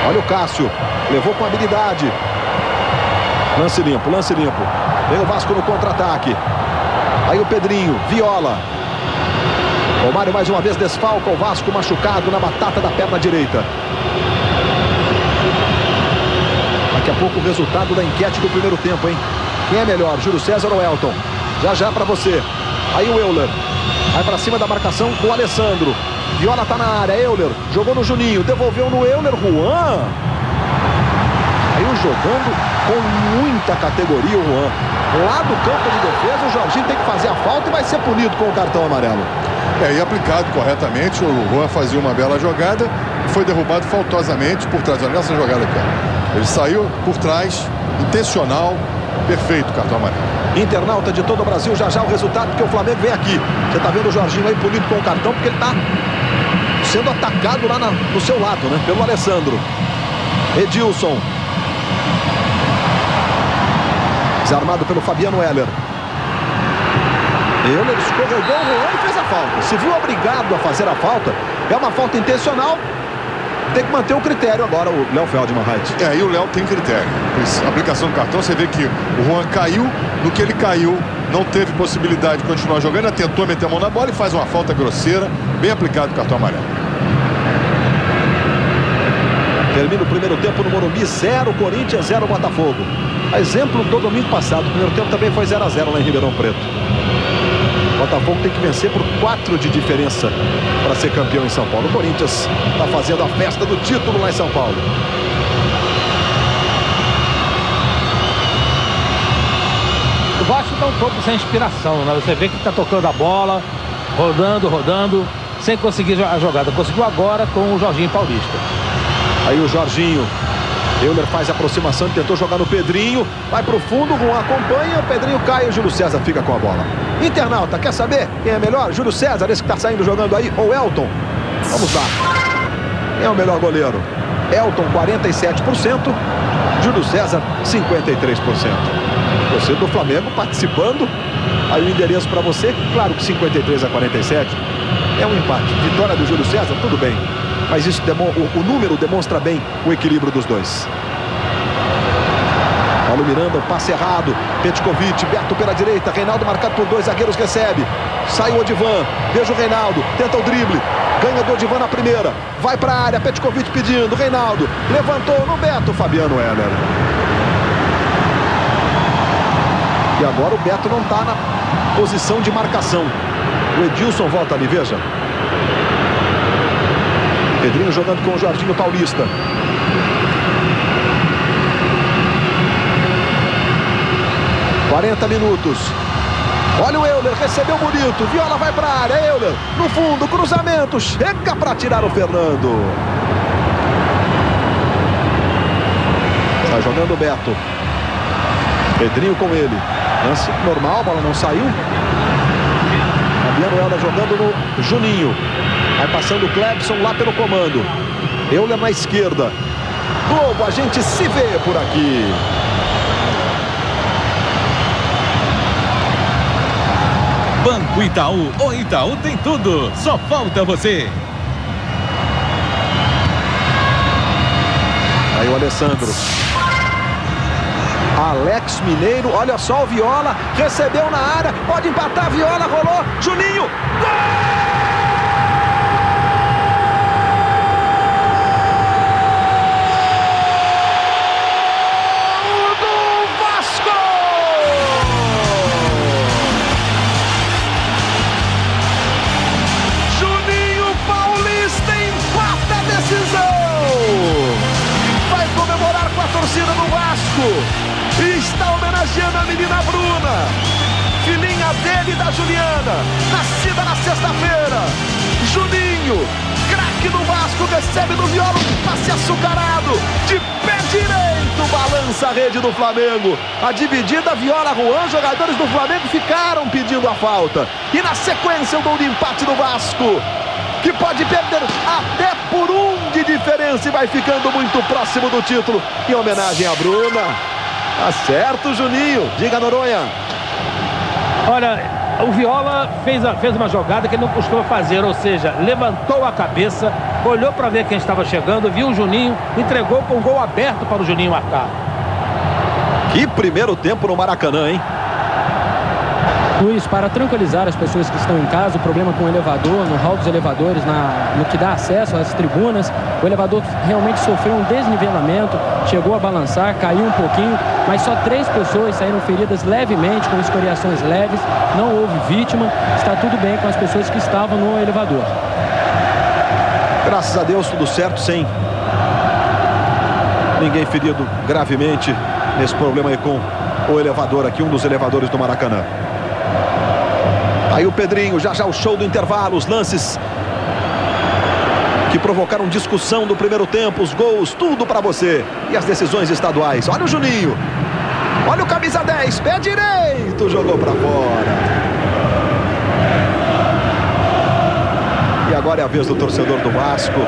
Olha o Cássio, levou com habilidade. Lance limpo, lance limpo. Vem o Vasco no contra-ataque. Aí o Pedrinho, Viola. O Mário mais uma vez desfalca o Vasco, machucado na batata da perna direita. Daqui a pouco o resultado da enquete do primeiro tempo, hein? Quem é melhor, Júlio César ou Elton? Já para você. Aí o Euler. Vai para cima da marcação com o Alessandro. Viola tá na área, Euler. Jogou no Juninho, devolveu no Euler, Juan. Aí jogando com muita categoria o Juan. Lá do campo de defesa, o Jorginho tem que fazer a falta e vai ser punido com o cartão amarelo. E aplicado corretamente, o Juan fazia uma bela jogada e foi derrubado faltosamente por trás. Olha essa jogada aqui, ó. Ele saiu por trás, intencional, perfeito, cartão amarelo. Internauta de todo o Brasil, já o resultado, porque o Flamengo vem aqui. Você tá vendo o Jorginho aí punido com o cartão, porque ele tá sendo atacado lá no seu lado, né? Pelo Alessandro. Edilson. Desarmado pelo Fabiano Heller. Euler escorregou o Juan e fez a falta. Se viu obrigado a fazer a falta, é uma falta intencional. Tem que manter o critério agora, o Léo Feldman. E o Léo tem critério. A aplicação do cartão, você vê que o Juan caiu, no que ele caiu, não teve possibilidade de continuar jogando, tentou meter a mão na bola e faz uma falta grosseira, bem aplicado o cartão amarelo. Termina o primeiro tempo no Morumbi, 0 Corinthians, 0 Botafogo. A exemplo do domingo passado, o primeiro tempo também foi 0-0 lá em Ribeirão Preto. O Botafogo tem que vencer por 4 de diferença para ser campeão em São Paulo. O Corinthians está fazendo a festa do título lá em São Paulo. O Vasco está um pouco sem inspiração, né? Você vê que está tocando a bola, rodando. sem conseguir a jogada. Conseguiu agora com o Jorginho Paulista. Aí o Jorginho. Euler faz a aproximação, tentou jogar no Pedrinho. Vai pro fundo, Juan acompanha. O Pedrinho cai e o Júlio César fica com a bola. Internauta, quer saber quem é melhor? Júlio César, esse que tá saindo jogando aí, ou Elton? Vamos lá. Quem é o melhor goleiro? Elton, 47%. Júlio César, 53%. Você do Flamengo participando. Aí o endereço para você, claro que 53-47 é um empate. Vitória do Júlio César, tudo bem. Mas isso o número demonstra bem o equilíbrio dos dois. Paulo Miranda, o passe errado. Petkovic, Beto pela direita. Reinaldo marcado por dois zagueiros, recebe. Sai o Odivan, veja o Reinaldo, tenta o drible. Ganha do Odivan na primeira. Vai para a área, Petkovic pedindo. Reinaldo levantou no Beto, Fabiano Heller. E agora o Beto não está na posição de marcação. O Edilson volta ali, veja. Pedrinho jogando com o Jorginho Paulista. (40 minutos). Olha o Euler, recebeu bonito. Viola vai para a área, Euler no fundo, cruzamento. Chega para tirar o Fernando. Está jogando o Beto. Pedrinho com ele. Lance normal, a bola não saiu. Fabiano Heller jogando no Juninho. Vai passando o Clebson lá pelo comando. Euler na esquerda. Globo, a gente se vê por aqui. Banco Itaú, o Itaú tem tudo, só falta você. Aí o Alessandro. Alex Mineiro, olha só o Viola, recebeu na área, pode empatar, Viola, rolou, Juninho, gol! Torcida do Vasco está homenageando a menina Bruna, filhinha dele e da Juliana, nascida na sexta-feira. Juninho, craque do Vasco, recebe no Viola um passe açucarado, de pé direito, balança a rede do Flamengo. A dividida Viola Juan, jogadores do Flamengo ficaram pedindo a falta. E na sequência o gol de empate do Vasco, que pode perder até por um de diferença e vai ficando muito próximo do título. Em homenagem a Bruna. Tá certo, Juninho. Diga, Noronha. Olha, o Viola fez uma jogada que ele não costuma fazer, ou seja, levantou a cabeça, olhou para ver quem estava chegando, viu o Juninho, entregou com o gol aberto para o Juninho marcar. Que primeiro tempo no Maracanã, hein? Luiz, para tranquilizar as pessoas que estão em casa, o problema com o elevador, no hall dos elevadores, no que dá acesso às tribunas, o elevador realmente sofreu um desnivelamento, chegou a balançar, caiu um pouquinho, mas só 3 pessoas saíram feridas levemente, com escoriações leves, não houve vítima, está tudo bem com as pessoas que estavam no elevador. Graças a Deus, tudo certo, sem ninguém ferido gravemente nesse problema aí com o elevador aqui, um dos elevadores do Maracanã. Aí o Pedrinho, já o show do intervalo, os lances que provocaram discussão do primeiro tempo, os gols, tudo para você. E as decisões estaduais. Olha o Juninho, olha o camisa 10, pé direito, jogou para fora. E agora é a vez do torcedor do Vasco.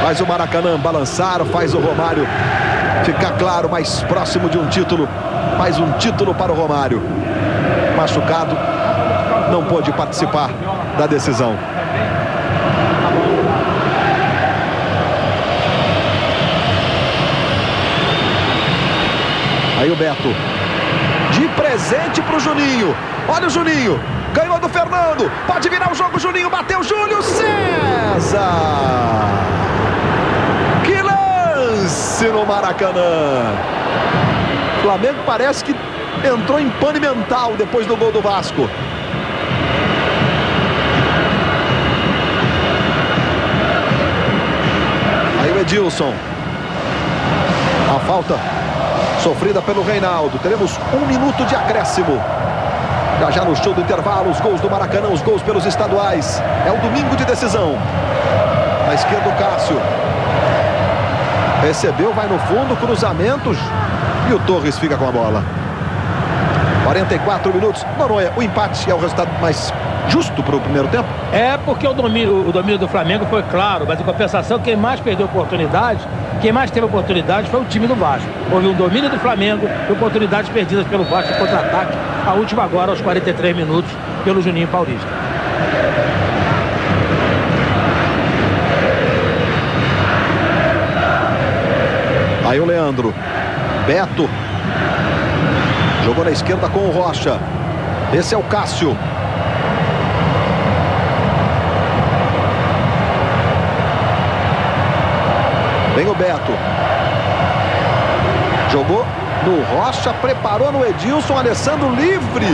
Faz o Maracanã balançar, faz o Romário ficar claro, mais próximo de um título. Mais um título para o Romário. Machucado, não pôde participar da decisão. Aí o Beto, de presente para o Juninho. Olha o Juninho, ganhou do Fernando, pode virar o jogo, Juninho bateu, Júlio César. Que lance no Maracanã. O Flamengo parece que entrou em pane mental depois do gol do Vasco. Aí o Edilson. A falta sofrida pelo Reinaldo. Teremos 1 minuto de acréscimo. Já no show do intervalo, os gols do Maracanã, os gols pelos estaduais. É o domingo de decisão. Na esquerda, o Cássio. Recebeu, vai no fundo, cruzamentos. E o Torres fica com a bola. 44 minutos. Noronha, o empate é o resultado mais justo para o primeiro tempo? É porque o domínio do Flamengo foi claro, mas em compensação, quem mais perdeu oportunidade, quem mais teve oportunidade foi o time do Vasco. Houve um domínio do Flamengo e oportunidades perdidas pelo Vasco em contra-ataque. A última agora aos 43 minutos pelo Juninho Paulista. Aí o Leandro. Beto. Jogou na esquerda com o Rocha. Esse é o Cássio. Vem o Beto. Jogou no Rocha, preparou no Edilson, Alessandro livre.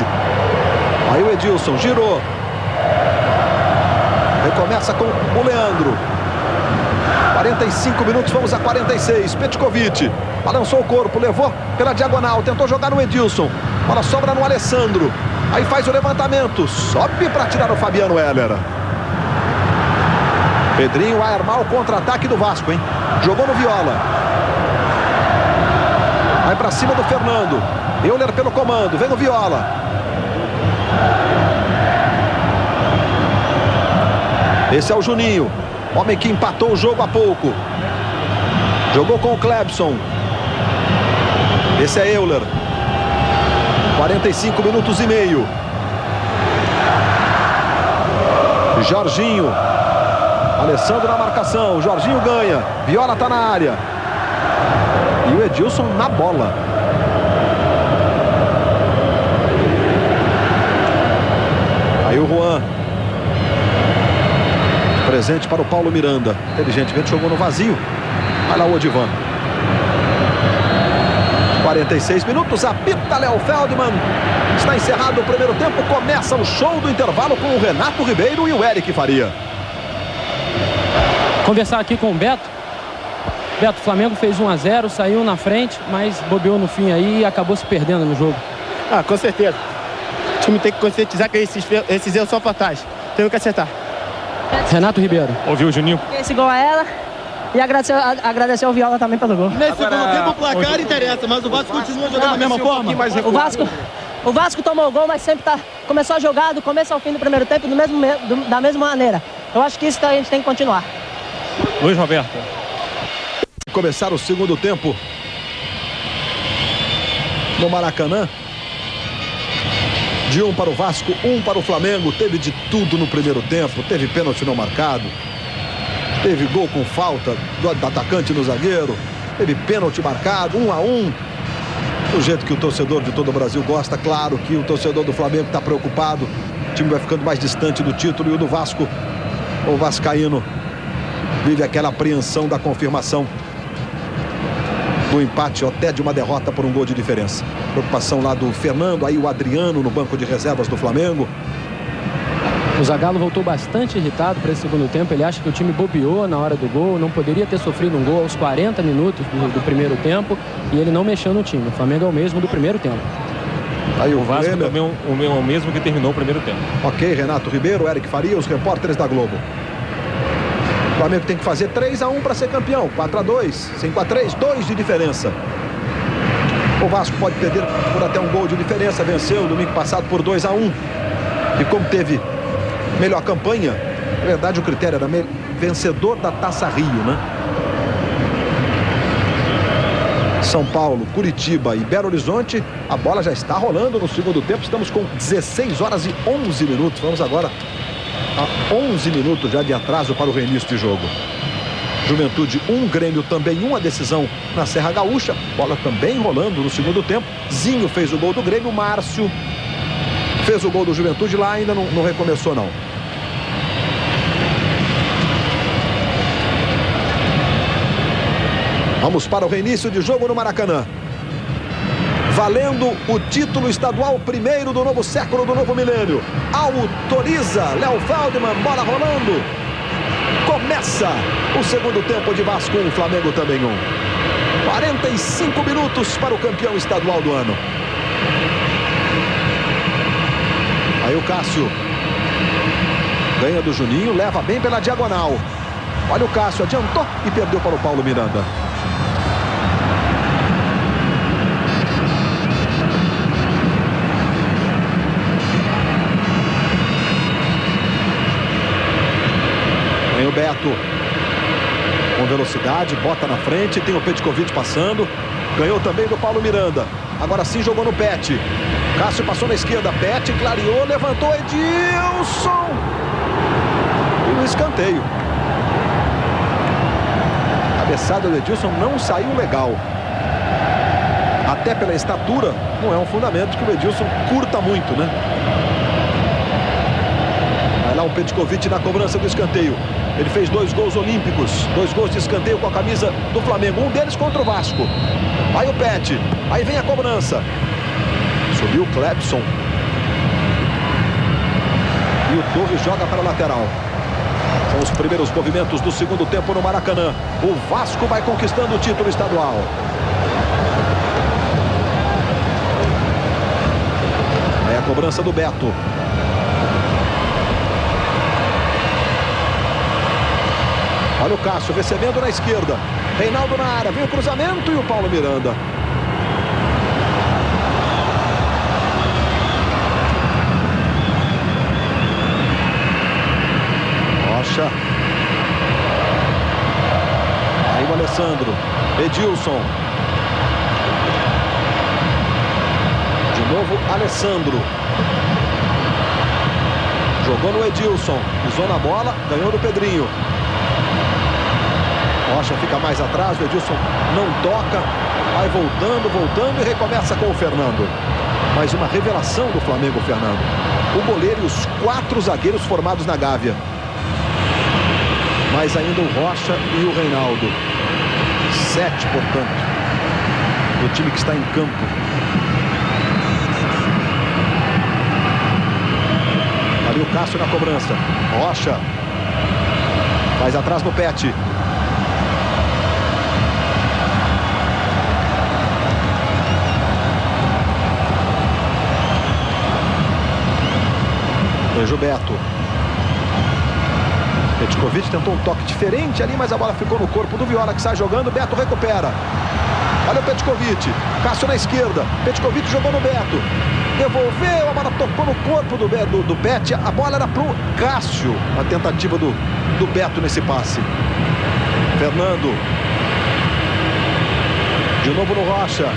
Aí o Edilson girou. Recomeça com o Leandro. 45 minutos, vamos a 46. Petkovic balançou o corpo, levou pela diagonal, tentou jogar no Edilson. Bola sobra no Alessandro. Aí faz o levantamento, sobe para tirar o Fabiano Heller. Pedrinho vai armar o contra-ataque do Vasco, hein? Jogou no Viola. Vai para cima do Fernando. Euler pelo comando, vem o Viola. Esse é o Juninho, homem que empatou o jogo há pouco. Jogou com o Clebson. Esse é Euler. 45 minutos e meio. Jorginho. Alessandro na marcação. Jorginho ganha. Viola está na área. E o Edilson na bola. Aí o Juan. Presente para o Paulo Miranda. Inteligentemente jogou no vazio. Vai lá o Odivan. 46 minutos. Apita Léo Feldman. Está encerrado o primeiro tempo. Começa o show do intervalo com o Renato Ribeiro e o Eric Faria. Conversar aqui com o Beto. Beto, o Flamengo fez 1-0, saiu na frente, mas bobeou no fim aí e acabou se perdendo no jogo. Ah, com certeza. O time tem que conscientizar que esses erros são fatais. Temos que acertar. Renato Ribeiro. Ouviu o Juninho? Esse gol a ela e agradecer ao Viola também pelo gol. Nesse segundo tempo o placar interessa, mas o Vasco continua jogando da mesma forma. O Vasco tomou o gol, mas sempre começou a jogar do começo ao fim do primeiro tempo da mesma maneira. Eu acho que isso a gente tem que continuar. Luiz Roberto. Começar o segundo tempo no Maracanã. De 1 para o Vasco, 1 para o Flamengo. Teve de tudo no primeiro tempo. Teve pênalti não marcado. Teve gol com falta do atacante no zagueiro. Teve pênalti marcado, 1-1. Do jeito que o torcedor de todo o Brasil gosta. Claro que o torcedor do Flamengo está preocupado. O time vai ficando mais distante do título. E o do Vasco, o vascaíno, vive aquela apreensão da confirmação do empate ou até de uma derrota por um gol de diferença. Preocupação lá do Fernando, aí o Adriano no banco de reservas do Flamengo. O Zagallo voltou bastante irritado para esse segundo tempo. Ele acha que o time bobeou na hora do gol, não poderia ter sofrido um gol aos 40 minutos do primeiro tempo, e ele não mexeu no time. O Flamengo é o mesmo do primeiro tempo. Aí o Vasco também é o mesmo que terminou o primeiro tempo. Ok, Renato Ribeiro, Eric Faria, os repórteres da Globo. O Flamengo tem que fazer 3-1 para ser campeão. 4-2, 5-3, 2 de diferença. O Vasco pode perder por até um gol de diferença. Venceu domingo passado por 2-1. E como teve melhor campanha, na verdade o critério era vencedor da Taça Rio, né? São Paulo, Curitiba e Belo Horizonte. A bola já está rolando no segundo tempo. Estamos com 16 horas e 11 minutos. Vamos agora a 11 minutos já de atraso para o reinício de jogo. Juventude 1, Grêmio também 1, a decisão na Serra Gaúcha. Bola também rolando no segundo tempo. Zinho fez o gol do Grêmio, Márcio fez o gol do Juventude, lá ainda não recomeçou não. Vamos para o reinício de jogo no Maracanã. Valendo o título estadual primeiro do novo século, do novo milênio. Autoriza Léo Feldman, bola rolando. Começa o segundo tempo de Vasco 1, Flamengo também 1. 45 minutos para o campeão estadual do ano. Aí o Cássio ganha do Juninho, leva bem pela diagonal. Olha o Cássio, adiantou e perdeu para o Paulo Miranda. Vem o Beto com velocidade, bota na frente, tem o Petkovic passando. Ganhou também do Paulo Miranda. Agora sim jogou no Pet. Cássio passou na esquerda, Pet clareou, levantou Edilson. E no escanteio. A cabeçada do Edilson não saiu legal. Até pela estatura, não é um fundamento que o Edilson curta muito, né? Vai lá o Petkovic na cobrança do escanteio. Ele fez 2 gols olímpicos, 2 gols de escanteio com a camisa do Flamengo, um deles contra o Vasco. Aí o Pet, aí vem a cobrança. Subiu o Clebson. E o Torres joga para a lateral. São os primeiros movimentos do segundo tempo no Maracanã. O Vasco vai conquistando o título estadual. Aí a cobrança do Beto. Olha o Cássio recebendo na esquerda. Reinaldo na área, vem o cruzamento e o Paulo Miranda. Rocha. Aí o Alessandro. Edilson. De novo Alessandro. Jogou no Edilson. Pisou na bola, ganhou do Pedrinho. Rocha fica mais atrás, o Edilson não toca, vai voltando e recomeça com o Fernando. Mais uma revelação do Flamengo, o Fernando. O goleiro e os 4 zagueiros formados na Gávea. Mais ainda o Rocha e o Reinaldo. 7, portanto, do time que está em campo. Ali o Cássio na cobrança. Rocha. Mais atrás no Pet. Beto. Petkovic tentou um toque diferente ali, mas a bola ficou no corpo do Viola, que sai jogando. Beto recupera. Olha o Petkovic. Cássio na esquerda. Petkovic jogou no Beto. Devolveu, a bola tocou no corpo do Pet. A bola era pro Cássio. A tentativa do Beto nesse passe. Fernando. De novo no Rocha.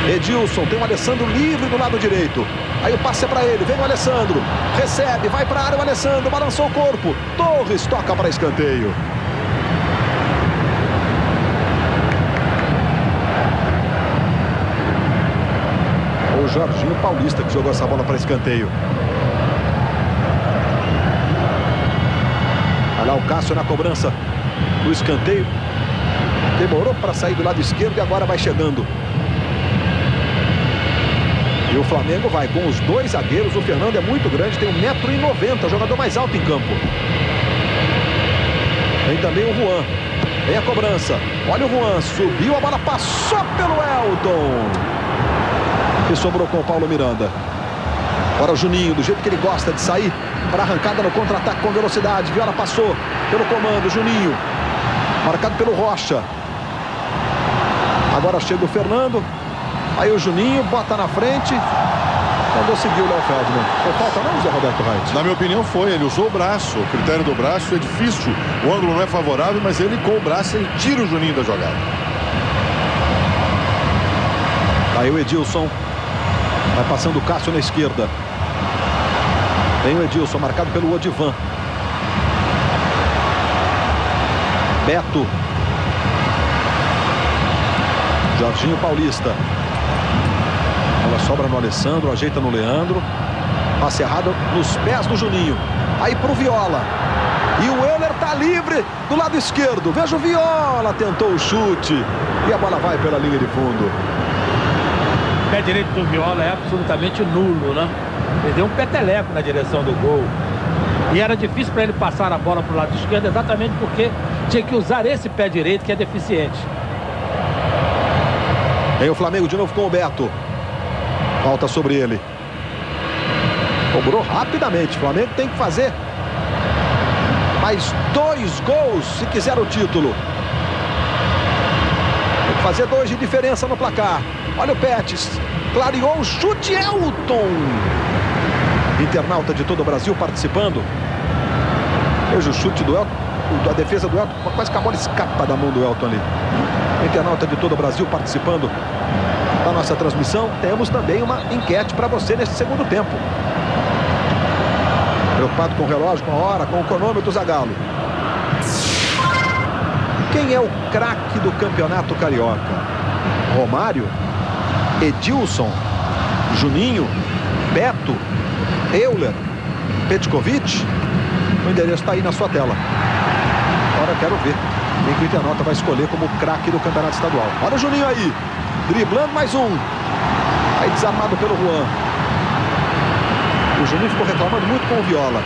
Edilson, tem o Alessandro livre do lado direito. Aí o passe é para ele, vem o Alessandro. Recebe, vai para a área o Alessandro, balançou o corpo. Torres toca para escanteio. O Jorginho Paulista que jogou essa bola para escanteio. Olha lá o Cássio na cobrança do escanteio. Demorou para sair do lado esquerdo e agora vai chegando. E o Flamengo vai com os 2 zagueiros. O Fernando é muito grande, tem 1,90 m, jogador mais alto em campo. Tem também o Juan. Vem a cobrança. Olha o Juan, subiu, a bola passou pelo Elton. E sobrou com o Paulo Miranda. Agora o Juninho, do jeito que ele gosta de sair para arrancada no contra-ataque com velocidade. Viola passou pelo comando, Juninho. Marcado pelo Rocha. Agora chega o Fernando. Aí o Juninho bota na frente. Mandou seguir o Léo Feldman. Foi falta não, Zé Roberto Reit? Na minha opinião foi. Ele usou o braço. O critério do braço é difícil. O ângulo não é favorável, mas ele com o braço ele tira o Juninho da jogada. Aí o Edilson. Vai passando o Cássio na esquerda. Tem o Edilson marcado pelo Odivan. Beto. Jorginho Paulista. Ela sobra no Alessandro, ajeita no Leandro. Passe errado nos pés do Juninho. Aí pro Viola. E o Euler tá livre do lado esquerdo. Veja o Viola, tentou o chute. E a bola vai pela linha de fundo. O pé direito do Viola é absolutamente nulo, né? Ele deu um peteleco na direção do gol. E era difícil para ele passar a bola pro lado esquerdo, exatamente porque tinha que usar esse pé direito que é deficiente. Vem o Flamengo de novo com o Beto. Falta sobre ele. Cobrou rapidamente. O Flamengo tem que fazer mais 2 gols se quiser o título. Tem que fazer 2 de diferença no placar. Olha o Pettis. Clareou o chute, Elton. Internauta de todo o Brasil participando. Veja o chute do Elton. A defesa do Elton. Quase que a bola escapa da mão do Elton ali. Internauta de todo o Brasil participando da nossa transmissão. Temos também uma enquete para você neste segundo tempo. Preocupado com o relógio, com a hora, com o cronômetro, Zagallo. Quem é o craque do Campeonato Carioca? Romário? Edilson? Juninho? Beto? Euler? Petkovic? O endereço está aí na sua tela. Agora quero ver quem que o internauta vai escolher como craque do Campeonato Estadual. Olha o Juninho aí, driblando mais um. Aí desarmado pelo Juan. O Juninho ficou reclamando muito com o Viola.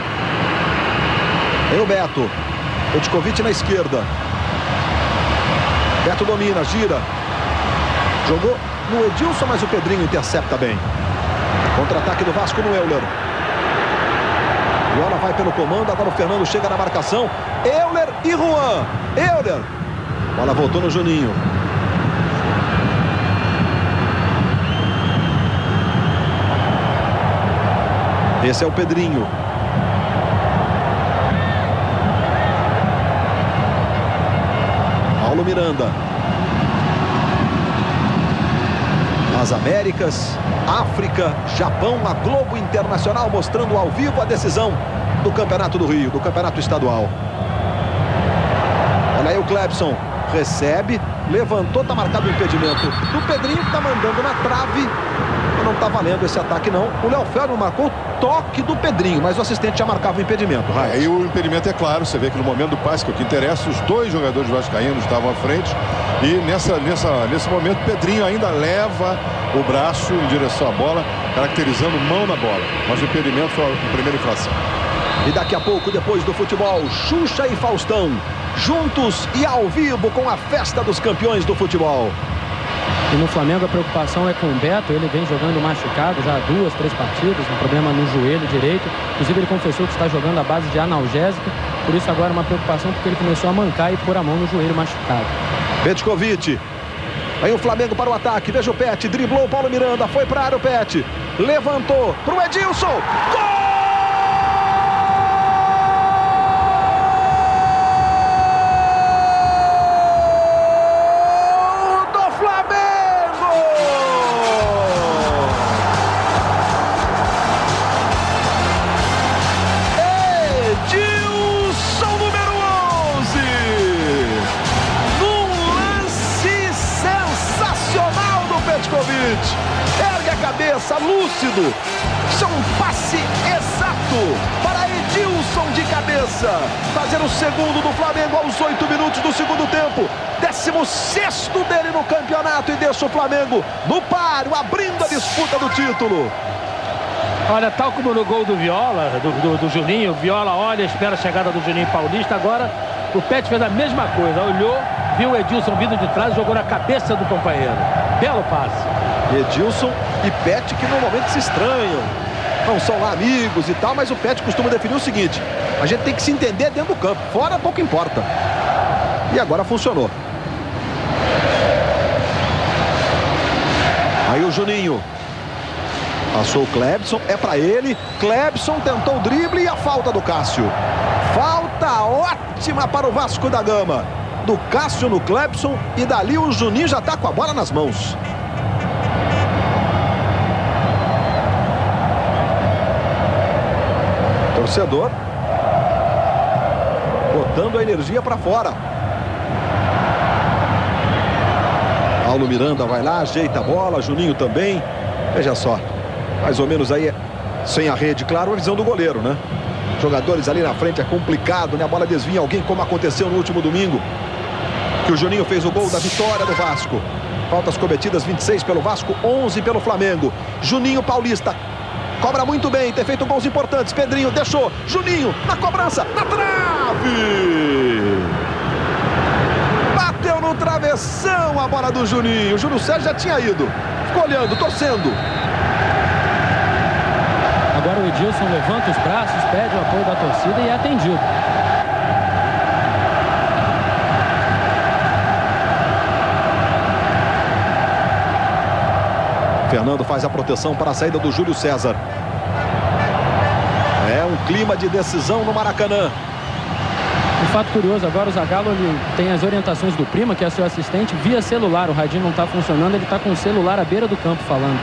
Tem o Beto. Petkovic na esquerda. Beto domina, gira. Jogou no Edilson, mas o Pedrinho intercepta bem. Contra-ataque do Vasco no Euler. Viola vai pelo comando, agora o Fernando chega na marcação. Euler e Juan. Euler. Bola voltou no Juninho. Esse é o Pedrinho. Paulo Miranda. As Américas, África, Japão, a Globo Internacional mostrando ao vivo a decisão do Campeonato do Rio, do Campeonato Estadual. Olha aí o Clebson. Recebe, levantou, tá marcado o impedimento do Pedrinho, que tá mandando na trave. Não tá valendo esse ataque não. O Léo Feldman marcou o toque do Pedrinho, mas o assistente já marcava o impedimento. Aí o impedimento é claro, você vê que no momento do passe, que é o que interessa, os 2 jogadores vascaínos estavam à frente. E nesse momento, Pedrinho ainda leva o braço em direção à bola, caracterizando mão na bola. Mas o impedimento foi a primeira infração. E daqui a pouco, depois do futebol, Xuxa e Faustão, juntos e ao vivo com a festa dos campeões do futebol. E no Flamengo a preocupação é com o Beto. Ele vem jogando machucado já há 2, 3 partidas, um problema no joelho direito. Inclusive ele confessou que está jogando à base de analgésico. Por isso agora uma preocupação, porque ele começou a mancar e pôr a mão no joelho machucado. Petkovic. Aí o Flamengo para o ataque. Veja o Pet. Driblou o Paulo Miranda. Foi para a área o Pet. Levantou para o Edilson. Gol! Ergue a cabeça, lúcido. Isso é um passe exato para Edilson de cabeça. Fazer o segundo do Flamengo aos 8 minutos do segundo tempo. 16º dele no campeonato e deixa o Flamengo no páreo, abrindo a disputa do título. Olha, tal como no gol do Viola, do Juninho, Viola olha, espera a chegada do Juninho Paulista. Agora o Pet fez a mesma coisa, olhou, viu o Edilson vindo de trás e jogou na cabeça do companheiro. Belo passe. Edilson e Pet, que normalmente se estranham, não são lá amigos e tal, mas o Pet costuma definir o seguinte: a gente tem que se entender dentro do campo, fora pouco importa. E agora funcionou. Aí o Juninho passou o Clebson, é pra ele. Clebson tentou o drible e a falta do Cássio. Falta ótima para o Vasco da Gama. Do Cássio no Clebson, e dali o Juninho já tá com a bola nas mãos. Torcedor botando a energia para fora. Paulo Miranda vai lá, ajeita a bola, Juninho também. Veja só, mais ou menos aí sem a rede, claro, a visão do goleiro, né? Jogadores ali na frente é complicado, né? A bola desvia alguém, como aconteceu no último domingo, que o Juninho fez o gol da vitória do Vasco. Faltas cometidas, 26 pelo Vasco, 11 pelo Flamengo. Juninho Paulista cobra muito bem, tem feito gols importantes. Pedrinho deixou, Juninho na cobrança, na trave! Bateu no travessão a bola do Juninho. O Júlio Sérgio já tinha ido, ficou olhando, torcendo. Agora o Edilson levanta os braços, pede o apoio da torcida e é atendido. Fernando faz a proteção para a saída do Júlio César. É um clima de decisão no Maracanã. Um fato curioso, agora o Zagallo ele tem as orientações do Prima, que é seu assistente, via celular. O radinho não está funcionando, ele está com o celular à beira do campo falando.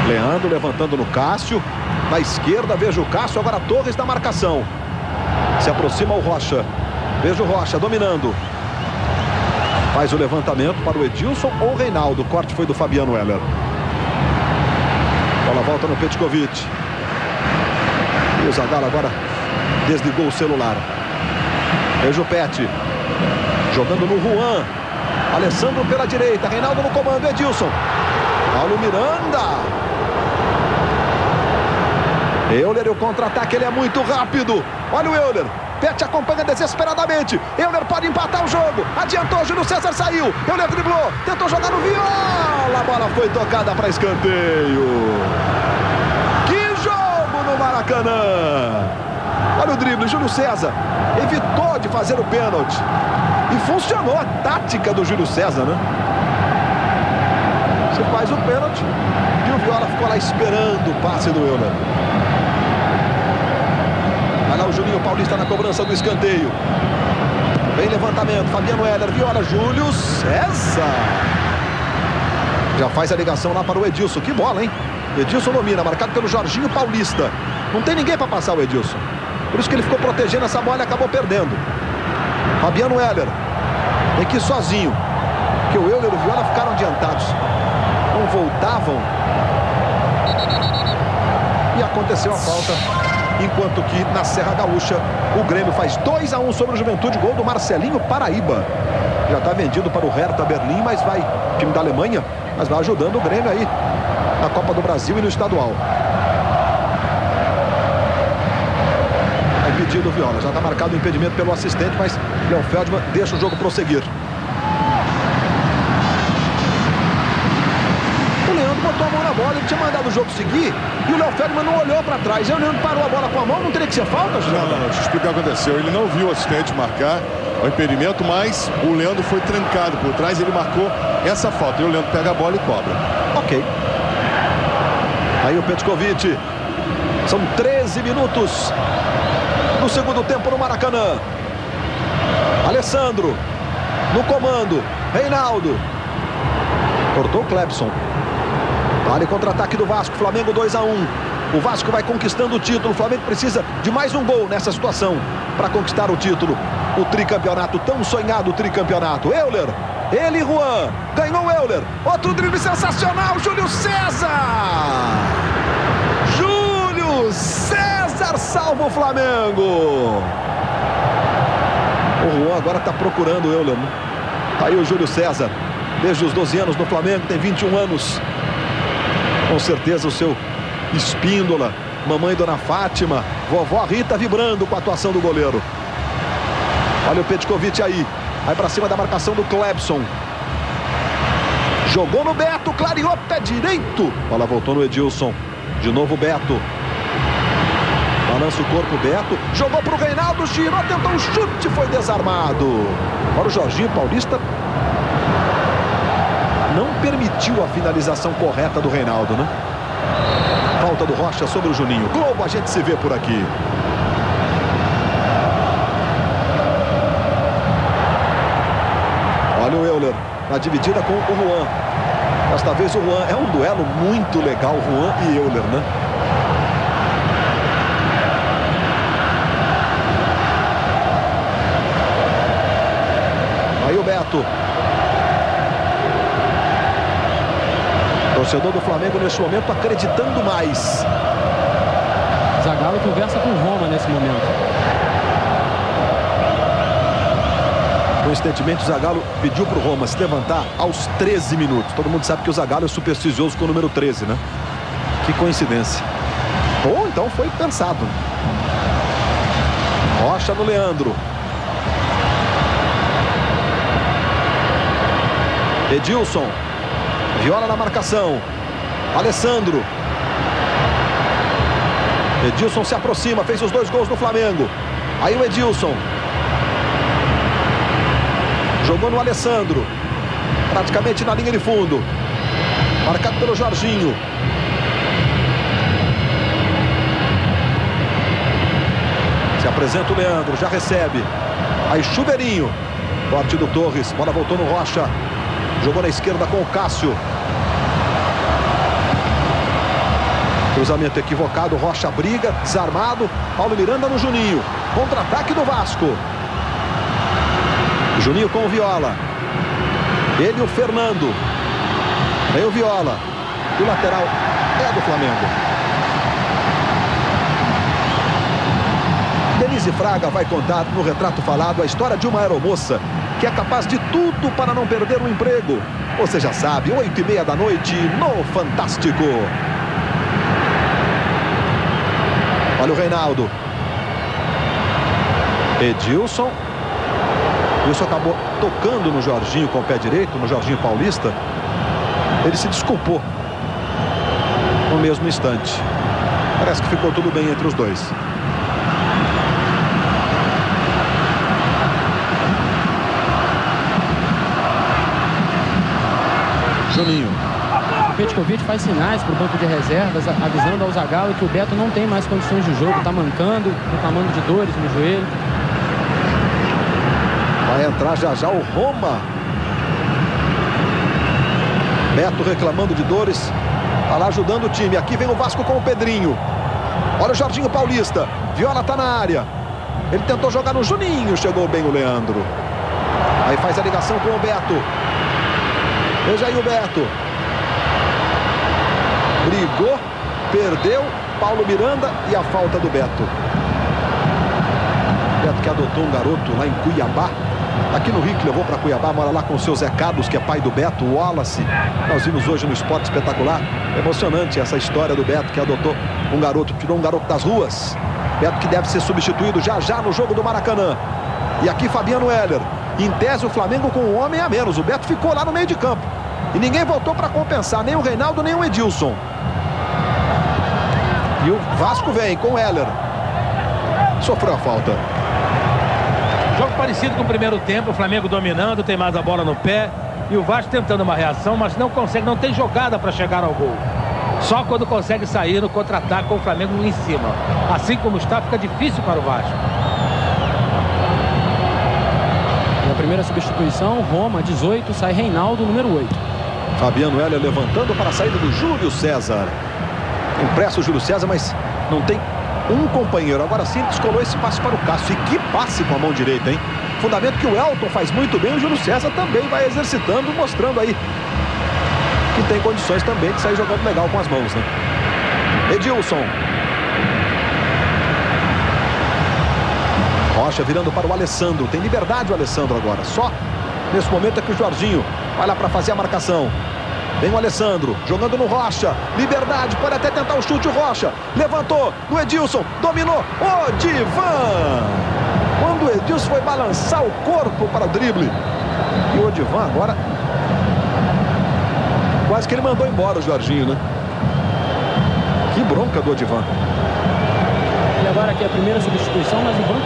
Leandro levantando no Cássio. Na esquerda, veja o Cássio, agora Torres na marcação. Se aproxima o Rocha. Veja o Rocha dominando. Faz o levantamento para o Edilson ou o Reinaldo. O corte foi do Fabiano Heller. Bola volta no Petkovic. E o Zagallo agora desligou o celular. Veja o Pet. Jogando no Juan. Alessandro pela direita. Reinaldo no comando. Edilson. Paulo Miranda. Euler, o contra-ataque, ele é muito rápido. Olha o Euler. Pet acompanha desesperadamente. Euler pode empatar o jogo. Adiantou, Júlio César saiu. Euler driblou. Tentou jogar no Viola. A bola foi tocada para escanteio. Que jogo no Maracanã. Olha o drible. Júlio César evitou de fazer o pênalti. E funcionou a tática do Júlio César, né? Você faz o pênalti e o Viola ficou lá esperando o passe do Euler. Vai lá o Juninho Paulista na cobrança do escanteio. Vem levantamento, Fabiano Heller, Viola, Júlio César. Já faz a ligação lá para o Edilson. Que bola, hein? Edilson domina, marcado pelo Jorginho Paulista. Não tem ninguém para passar o Edilson. Por isso que ele ficou protegendo essa bola e acabou perdendo. Fabiano Heller. Tem que ir sozinho. Porque o Euler e o Viola ficaram adiantados. Não voltavam. E aconteceu a falta. Enquanto que na Serra Gaúcha o Grêmio faz 2-1 sobre o Juventude. Gol do Marcelinho Paraíba. Já está vendido para o Hertha Berlim, mas vai, time da Alemanha, mas vai ajudando o Grêmio aí na Copa do Brasil e no estadual. É impedido o Viola. Já está marcado o impedimento pelo assistente, mas Léo Feldman deixa o jogo prosseguir. Botou a mão na bola, ele tinha mandado o jogo seguir e o Léo Feldman não olhou para trás. E o Leandro parou a bola com a mão, não teria que ser falta, Juliano? Não, deixa eu explicar o que aconteceu. Ele não viu o assistente marcar o impedimento, mas o Leandro foi trancado por trás, ele marcou essa falta. E o Leandro pega a bola e cobra. Ok. Aí o Petkovic. São 13 minutos no segundo tempo no Maracanã. Alessandro no comando. Reinaldo. Cortou o Clebson. Vale contra-ataque do Vasco, Flamengo 2-1. O Vasco vai conquistando o título. O Flamengo precisa de mais um gol nessa situação para conquistar o título. O tricampeonato, tão sonhado tricampeonato. Euler, ele e Juan. Ganhou o Euler. Outro drible sensacional, Júlio César. Júlio César salva o Flamengo. O Juan agora está procurando o Euler, né? Aí o Júlio César, desde os 12 anos no Flamengo, tem 21 anos. Com certeza o seu Espíndola, mamãe Dona Fátima, vovó Rita vibrando com a atuação do goleiro. Olha o Petkovic aí. Vai pra cima da marcação do Clebson. Jogou no Beto, clareou, pé direito. Bola voltou no Edilson. De novo o Beto. Balança o corpo Beto. Jogou pro Reinaldo, girou, tentou um chute, foi desarmado. Agora o Jorginho Paulista não permitiu a finalização correta do Reinaldo, né? Falta do Rocha sobre o Juninho. Globo, a gente se vê por aqui. Olha o Euler na dividida com o Juan. Desta vez o Juan. É um duelo muito legal, Juan e Euler, né? Aí o Beto. Torcedor do Flamengo neste momento acreditando mais. Zagallo conversa com o Roma nesse momento. Coincidentemente o Zagallo pediu para o Roma se levantar aos 13 minutos. Todo mundo sabe que o Zagallo é supersticioso com o número 13, né? Que coincidência. Ou então foi pensado. Rocha no Leandro. Edilson. Viola na marcação. Alessandro. Edilson se aproxima, fez os 2 gols do Flamengo. Aí o Edilson. Jogou no Alessandro. Praticamente na linha de fundo. Marcado pelo Jorginho. Se apresenta o Leandro, já recebe. Aí Chuveirinho. Corte do Torres, bola voltou no Rocha. Jogou na esquerda com o Cássio. Cruzamento equivocado, Rocha briga, desarmado. Paulo Miranda no Juninho. Contra-ataque do Vasco. Juninho com o Viola. Ele e o Fernando. Aí o Viola. O lateral é do Flamengo. Denise Fraga vai contar no retrato falado a história de uma aeromoça que é capaz de tudo para não perder o emprego. Você já sabe, 8h30 da noite no Fantástico. Olha o Reinaldo. Edilson. Isso acabou tocando no Jorginho com o pé direito, no Jorginho Paulista. Ele se desculpou no mesmo instante. Parece que ficou tudo bem entre os dois. Juninho. O Petkovic faz sinais para o banco de reservas, avisando ao Zagallo que o Beto não tem mais condições de jogo, está mancando, reclamando de dores no joelho. Vai entrar já já o Roma. Beto reclamando de dores, está lá ajudando o time. Aqui vem o Vasco com o Pedrinho. Olha o Jorginho Paulista. Viola está na área. Ele tentou jogar no Juninho, chegou bem o Leandro. Aí faz a ligação com o Beto. Veja aí o Beto. Brigou, perdeu. Paulo Miranda e a falta do Beto. Beto que adotou um garoto lá em Cuiabá. Aqui no Rio, que levou para Cuiabá, mora lá com o seu Zé Carlos, que é pai do Beto, o Wallace. Nós vimos hoje no Esporte Espetacular. Emocionante essa história do Beto, que adotou um garoto, tirou um garoto das ruas. Beto que deve ser substituído já já no jogo do Maracanã. E aqui Fabiano Heller. Em tese o Flamengo com um homem a menos. O Beto ficou lá no meio de campo. E ninguém voltou para compensar, nem o Reinaldo, nem o Edilson. E o Vasco vem com o Heller. Sofreu a falta. Jogo parecido com o primeiro tempo, o Flamengo dominando, tem mais a bola no pé. E o Vasco tentando uma reação, mas não consegue, não tem jogada para chegar ao gol. Só quando consegue sair no contra-ataque com o Flamengo em cima. Assim como está, fica difícil para o Vasco. E a primeira substituição, Roma, 18, sai Reinaldo, número 8. Fabiano Heller levantando para a saída do Júlio César. Impresso o Júlio César, mas não tem um companheiro. Agora sim ele descolou esse passe para o Cássio. E que passe com a mão direita, hein? Fundamento que o Elton faz muito bem. O Júlio César também vai exercitando, mostrando aí que tem condições também de sair jogando legal com as mãos, né? Edilson. Rocha virando para o Alessandro. Tem liberdade o Alessandro agora. Só nesse momento é que o Jorginho vai lá para fazer a marcação. Vem o Alessandro, jogando no Rocha. Liberdade, pode até tentar o chute o Rocha. Levantou no Edilson, dominou. O Divan! Quando o Edilson foi balançar o corpo para o drible. E o Divan agora... Quase que ele mandou embora o Jorginho, né? Que bronca do Odivan. E agora aqui a primeira substituição, mas o banco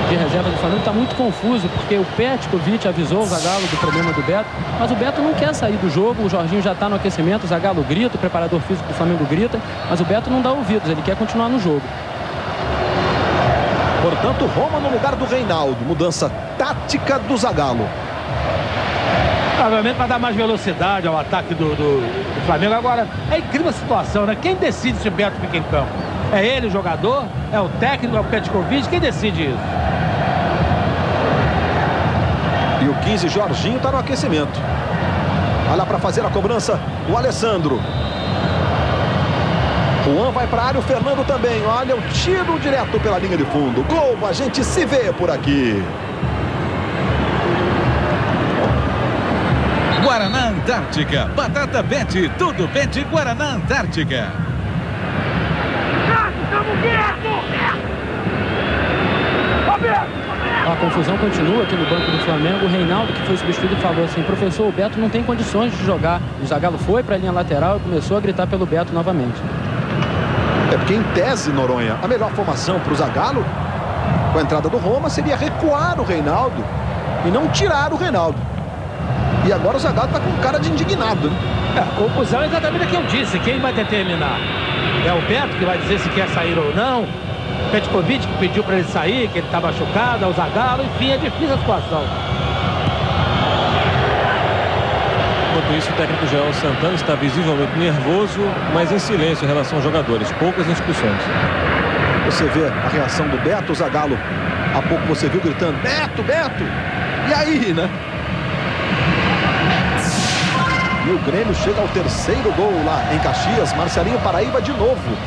de reserva do Flamengo está muito confuso, porque o Petkovic avisou o Zagallo do problema do Beto, mas o Beto não quer sair do jogo, o Jorginho já está no aquecimento, o Zagallo grita, o preparador físico do Flamengo grita, mas o Beto não dá ouvidos, ele quer continuar no jogo. Portanto, Roma no lugar do Reinaldo, mudança tática do Zagallo. Provavelmente para dar mais velocidade ao ataque do Flamengo. Agora, é incrível a situação, né? Quem decide se o Beto fica em campo? É ele, o jogador? É o técnico? É o Petkovic? Quem decide isso? E o 15, Jorginho, está no aquecimento. Vai lá para fazer a cobrança o Alessandro. Juan vai para a área, o Fernando também. Olha o tiro direto pela linha de fundo. Globo, a gente se vê por aqui. Guaraná Antártica, batata pet, tudo pet Guaraná Antártica. A confusão continua aqui no banco do Flamengo. O Reinaldo, que foi substituído, falou assim: professor, o Beto não tem condições de jogar. O Zagallo foi para a linha lateral e começou a gritar pelo Beto novamente. É porque em tese, Noronha, a melhor formação para o Zagallo, com a entrada do Roma, seria recuar o Reinaldo e não tirar o Reinaldo. E agora o Zagallo está com cara de indignado, né? A conclusão é exatamente a que eu disse. Quem vai determinar? É o Beto que vai dizer se quer sair ou não. Petkovic que pediu para ele sair, que ele está machucado, é o Zagallo. Enfim, é difícil a situação. Enquanto isso, o técnico Joel Santana está visivelmente nervoso, mas em silêncio em relação aos jogadores. Poucas discussões. Você vê a reação do Beto, o Zagallo. Há pouco você viu gritando: Beto, Beto! E aí, né? E o Grêmio chega ao terceiro gol lá em Caxias. Marcelinho Paraíba de novo.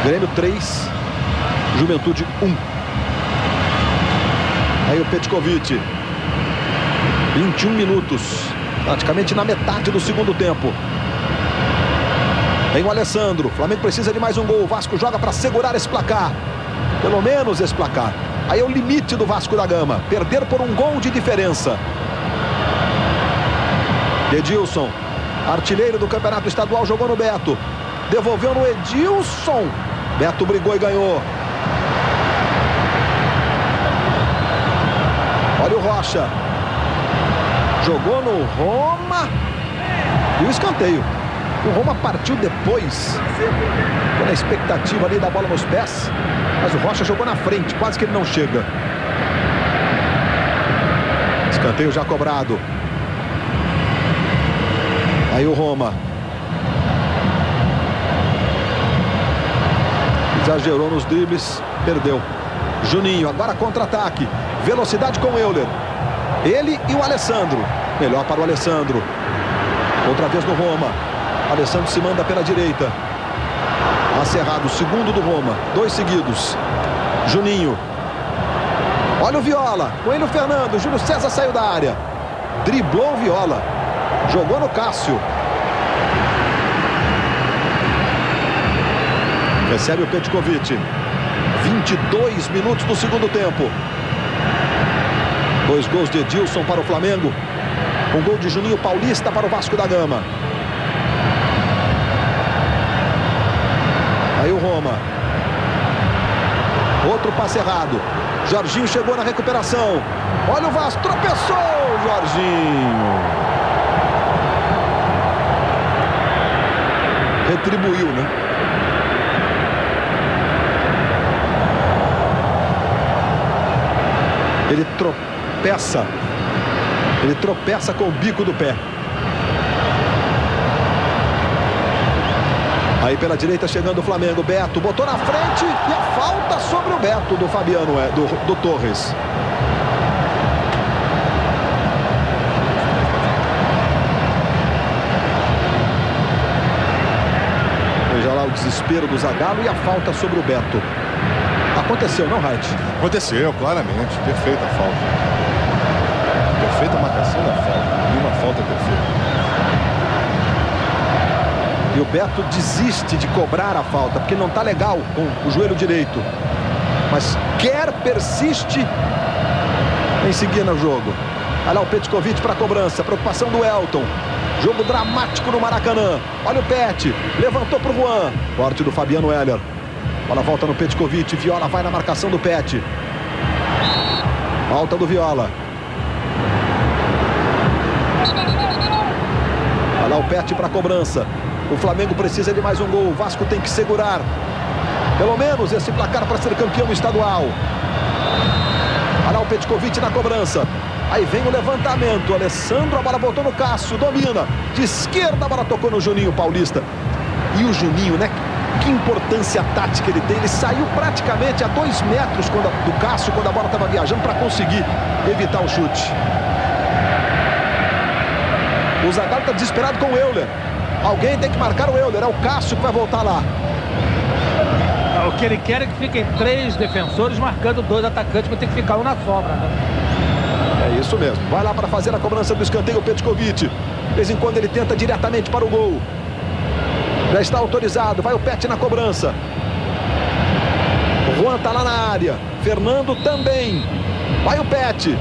Grêmio 3, Juventude 1. Aí o Petkovic. 21 minutos. Praticamente na metade do segundo tempo. Tem o Alessandro. O Flamengo precisa de mais um gol. O Vasco joga para segurar esse placar. Pelo menos esse placar. Aí é o limite do Vasco da Gama. Perder por um gol de diferença. Edilson, artilheiro do campeonato estadual, jogou no Beto. Devolveu no Edilson. Beto brigou e ganhou. Olha o Rocha. Jogou no Roma. E o escanteio. O Roma partiu depois. Pela expectativa ali da bola nos pés. Mas o Rocha jogou na frente. Quase que ele não chega. Escanteio já cobrado. Aí o Roma. Exagerou nos dribles. Perdeu. Juninho, agora contra-ataque. Velocidade com o Euler. Ele e o Alessandro. Melhor para o Alessandro. Outra vez no Roma. Alessandro se manda pela direita. Acerrado, segundo do Roma. 2 seguidos. Juninho. Olha o Viola. Com ele o Fernando. Júlio César saiu da área. Driblou o Viola. Jogou no Cássio. Recebe o Petkovic. 22 minutos do segundo tempo. 2 gols de Edilson para o Flamengo. Um gol de Juninho Paulista para o Vasco da Gama. Aí o Roma. Outro passe errado. Jorginho chegou na recuperação. Olha o Vasco. Tropeçou, Jorginho. Retribuiu, né? Ele tropeça. Ele tropeça com o bico do pé. Aí pela direita chegando o Flamengo. Beto botou na frente e a falta sobre o Beto do Fabiano, do Torres. Veja lá o desespero do Zagallo e a falta sobre o Beto. Aconteceu, não, Reit? Aconteceu, claramente. Perfeita a falta. Perfeita a marcação da falta. E uma falta perfeita. E o Beto desiste de cobrar a falta, porque não está legal com o joelho direito. Mas persiste em seguir no jogo. Olha lá o Petkovic para a cobrança. Preocupação do Elton. Jogo dramático no Maracanã. Olha o Pet. Levantou para o Juan. Corte do Fabiano Heller. Bola volta no Petkovic. Viola vai na marcação do Pet. Falta do Viola. Olha lá o Pet para a cobrança. O Flamengo precisa de mais um gol. O Vasco tem que segurar pelo menos esse placar para ser campeão estadual. Olha lá o Petkovic na cobrança. Aí vem o levantamento. Alessandro, a bola botou no Cássio. Domina. De esquerda a bola tocou no Juninho Paulista. E o Juninho, né? Que importância tática ele tem. Ele saiu praticamente a 2 metros do Cássio quando a bola estava viajando para conseguir evitar o chute. O Zagallo está desesperado com o Euler. Alguém tem que marcar o Euler. É o Cássio que vai voltar lá. O que ele quer é que fiquem 3 defensores marcando 2 atacantes, mas tem que ficar um na sobra, né? É isso mesmo. Vai lá para fazer a cobrança do escanteio o Petkovic. De vez em quando ele tenta diretamente para o gol. Já está autorizado. Vai o Pet na cobrança. O Juan está lá na área. Fernando também. Vai o Pet.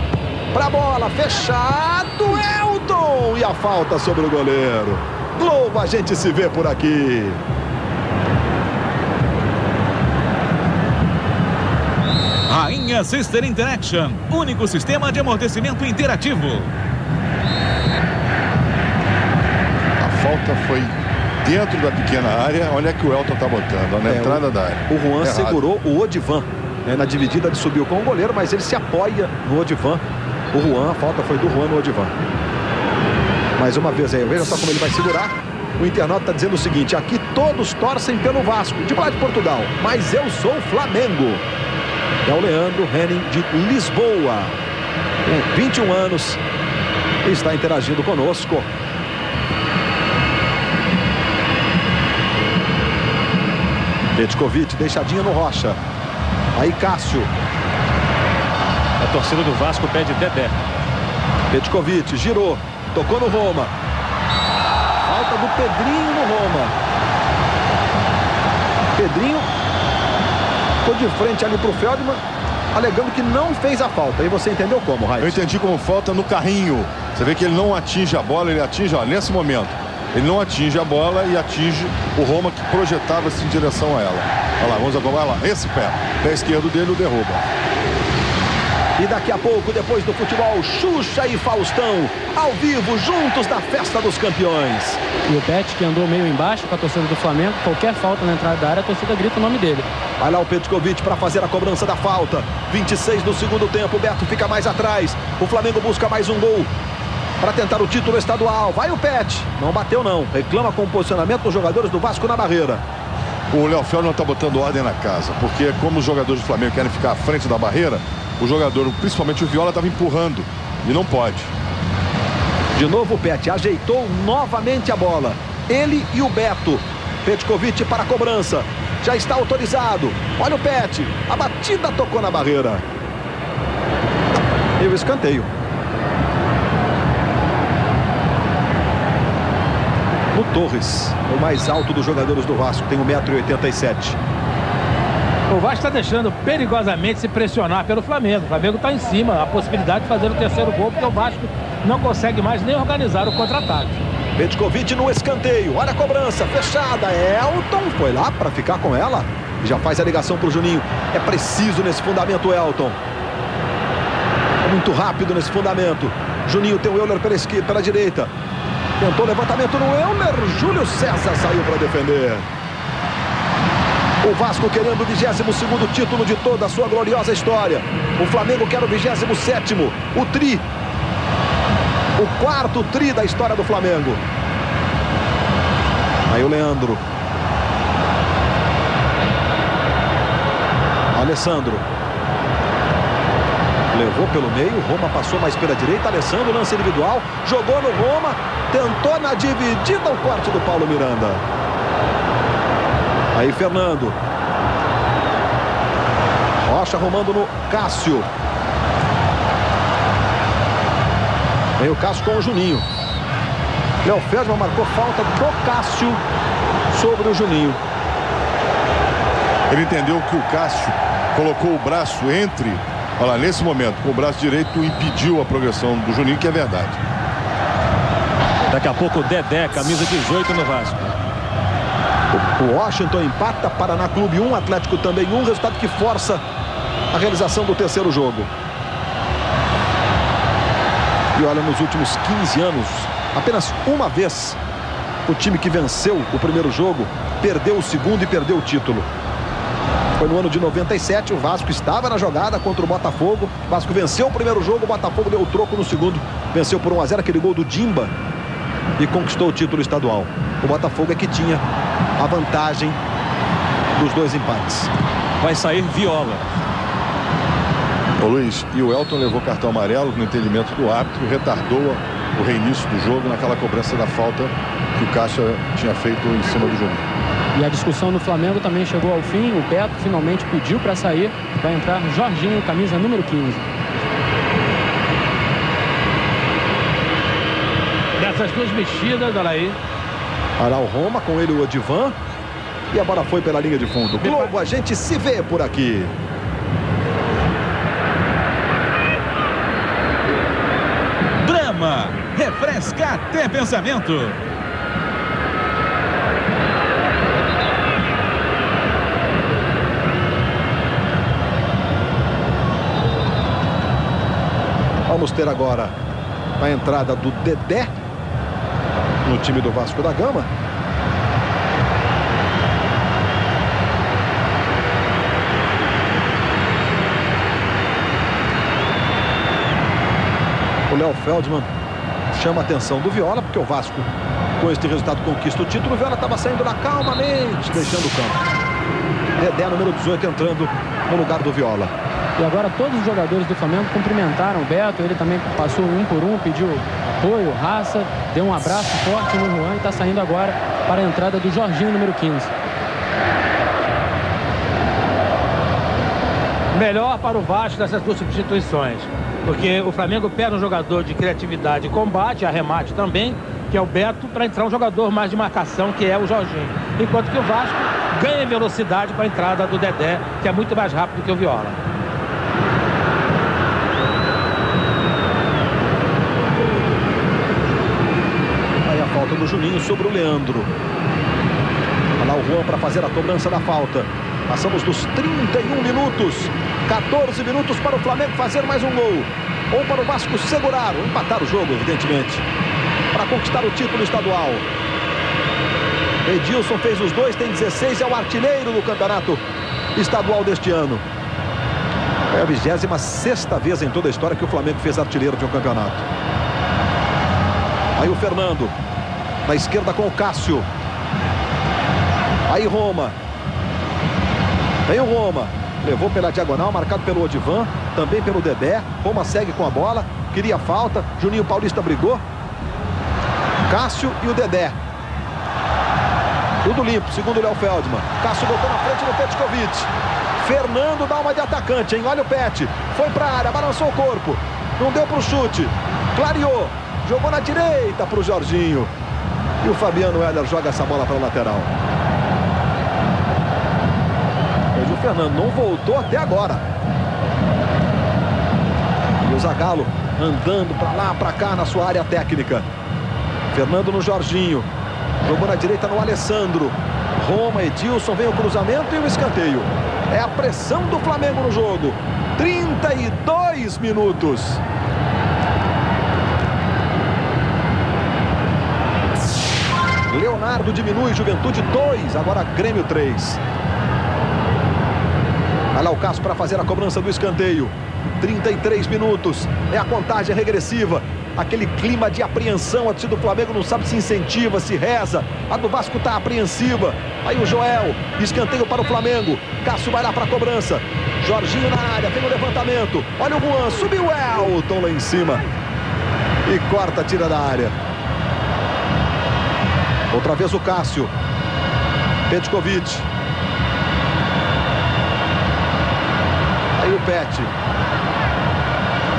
Para a bola. Fechado. Elton. E a falta sobre o goleiro. Globo, a gente se vê por aqui. Rainha Sister Interaction, único sistema de amortecimento interativo. A falta foi dentro da pequena área. Olha que o Elton tá botando, na entrada da área. O Juan segurou o Odivan, né, na dividida, ele subiu com o goleiro, mas ele se apoia no Odivan. O Juan, a falta foi do Juan no Odivan. Mais uma vez aí, veja só como ele vai segurar. O internauta está dizendo o seguinte: aqui todos torcem pelo Vasco, de lá de Portugal, mas eu sou Flamengo. É o Leandro Henning de Lisboa, com 21 anos, está interagindo conosco. Petkovic, deixadinha no Rocha. Aí Cássio. A torcida do Vasco pede Dedé. Petkovic girou, tocou no Roma. Falta do Pedrinho no Roma. Pedrinho ficou de frente ali pro Feldman, alegando que não fez a falta. E você entendeu como, Raíssa? Eu entendi como falta no carrinho. Você vê que ele não atinge a bola, ele atinge, ó, nesse momento. Ele não atinge a bola e atinge o Roma, que projetava-se em direção a ela. Olha lá, vamos agora, olha lá, esse pé esquerdo dele o derruba. E daqui a pouco, depois do futebol, Xuxa e Faustão, ao vivo, juntos na festa dos campeões. E o Pet, que andou meio embaixo com a torcida do Flamengo, qualquer falta na entrada da área, a torcida grita o nome dele. Vai lá o Petkovic para fazer a cobrança da falta. 26 do segundo tempo, o Beto fica mais atrás. O Flamengo busca mais um gol para tentar o título estadual. Vai o Pet, não bateu não, reclama com o posicionamento dos jogadores do Vasco na barreira. O Léo Feldman está botando ordem na casa, porque como os jogadores do Flamengo querem ficar à frente da barreira, o jogador, principalmente o Viola, estava empurrando e não pode. De novo o Pet ajeitou novamente a bola. Ele e o Beto. Petkovic para a cobrança. Já está autorizado. Olha o Pet. A batida tocou na barreira. E o escanteio. O Torres, o mais alto dos jogadores do Vasco, tem 1,87 m. O Vasco está deixando perigosamente se pressionar pelo Flamengo. O Flamengo está em cima, a possibilidade de fazer o terceiro gol, porque o Vasco não consegue mais nem organizar o contra-ataque. Petkovic no escanteio, olha a cobrança, fechada. Elton foi lá para ficar com ela e já faz a ligação para o Juninho. É preciso nesse fundamento, Elton. É muito rápido nesse fundamento. Juninho tem o Euler pela direita. Tentou levantamento no Euler. Júlio César saiu para defender. O Vasco querendo o 22º título de toda a sua gloriosa história. O Flamengo quer o 27º. O tri. O quarto tri da história do Flamengo. Aí o Leandro. Alessandro. Levou pelo meio. Roma passou mais pela direita. Alessandro, lance individual. Jogou no Roma. Tentou na dividida o corte do Paulo Miranda. Aí Fernando. Rocha arrumando no Cássio. Vem o Cássio com o Juninho. Léo Feldman marcou falta do Cássio sobre o Juninho. Ele entendeu que o Cássio colocou o braço entre... Olha lá, nesse momento, com o braço direito impediu a progressão do Juninho, que é verdade. Daqui a pouco o Dedé, camisa 18 no Vasco. O Washington empata, Paraná Clube 1, Atlético também 1, resultado que força a realização do terceiro jogo. E olha, nos últimos 15 anos, apenas uma vez o time que venceu o primeiro jogo perdeu o segundo e perdeu o título. Foi no ano de 97, o Vasco estava na jogada contra o Botafogo. O Vasco venceu o primeiro jogo, o Botafogo deu o troco no segundo. Venceu por 1-0, aquele gol do Dimba, e conquistou o título estadual. O Botafogo é que tinha a vantagem dos dois empates. Vai sair Viola. Ô Luiz, e o Elton levou cartão amarelo no entendimento do árbitro, retardou o reinício do jogo naquela cobrança da falta que o Caixa tinha feito em cima do Juninho. E a discussão no Flamengo também chegou ao fim. O Beto finalmente pediu para sair. Vai entrar Jorginho, camisa número 15. Dessas duas mexidas, olha aí. Para o Roma, com ele o Odivan. E a bola foi pela linha de fundo. Globo, a gente se vê por aqui. Brahma, refresca até pensamento. Vamos ter agora a entrada do Dedé no time do Vasco da Gama. O Léo Feldman chama a atenção do Viola, porque o Vasco, com este resultado, conquista o título. O Viola estava saindo lá calmamente, deixando o campo. Dedé, número 18, entrando no lugar do Viola. E agora todos os jogadores do Flamengo cumprimentaram o Beto. Ele também passou um por um, pediu apoio, raça, deu um abraço forte no Juan e está saindo agora para a entrada do Jorginho, número 15. Melhor para o Vasco dessas duas substituições, porque o Flamengo perde um jogador de criatividade e combate, arremate também, que é o Beto, para entrar um jogador mais de marcação, que é o Jorginho. Enquanto que o Vasco ganha velocidade para a entrada do Dedé, que é muito mais rápido que o Viola. Aí a falta do Juninho sobre o Leandro. Olha lá o Juan para fazer a cobrança da falta. Passamos dos 31 minutos. 14 minutos para o Flamengo fazer mais um gol. Ou para o Vasco segurar, ou empatar o jogo, evidentemente, para conquistar o título estadual. Edilson fez os dois, tem 16, é o artilheiro do campeonato estadual deste ano. É a 26ª vez em toda a história que o Flamengo fez artilheiro de um campeonato. Aí o Fernando, na esquerda com o Cássio. Aí Roma. Vem o Roma. Levou pela diagonal, marcado pelo Odivan, também pelo Dedé. Roma segue com a bola, queria falta. Juninho Paulista brigou. Cássio e o Dedé. Tudo limpo, segundo o Léo Feldman. Cássio botou na frente do Petkovic. Fernando dá uma de atacante, hein? Olha o Pet. Foi pra área, balançou o corpo. Não deu pro chute. Clareou. Jogou na direita pro Jorginho. E o Fabiano Heller joga essa bola para a lateral. Mas o Fernando não voltou até agora. E o Zagallo andando para lá, para cá na sua área técnica. Fernando no Jorginho. Jogou na direita no Alessandro. Roma, Edilson, vem o cruzamento e o escanteio. É a pressão do Flamengo no jogo. 32 minutos. Leonardo diminui, Juventude 2, agora Grêmio 3. Vai lá o Cássio para fazer a cobrança do escanteio. 33 minutos, é a contagem regressiva. Aquele clima de apreensão, a torcida do Flamengo não sabe se incentiva, se reza. A do Vasco está apreensiva. Aí o Joel, escanteio para o Flamengo. Cássio vai lá para a cobrança. Jorginho na área, tem o levantamento. Olha o Juan, subiu o Elton lá em cima. E corta, tira da área. Outra vez o Cássio. Petkovic. Aí o Pet.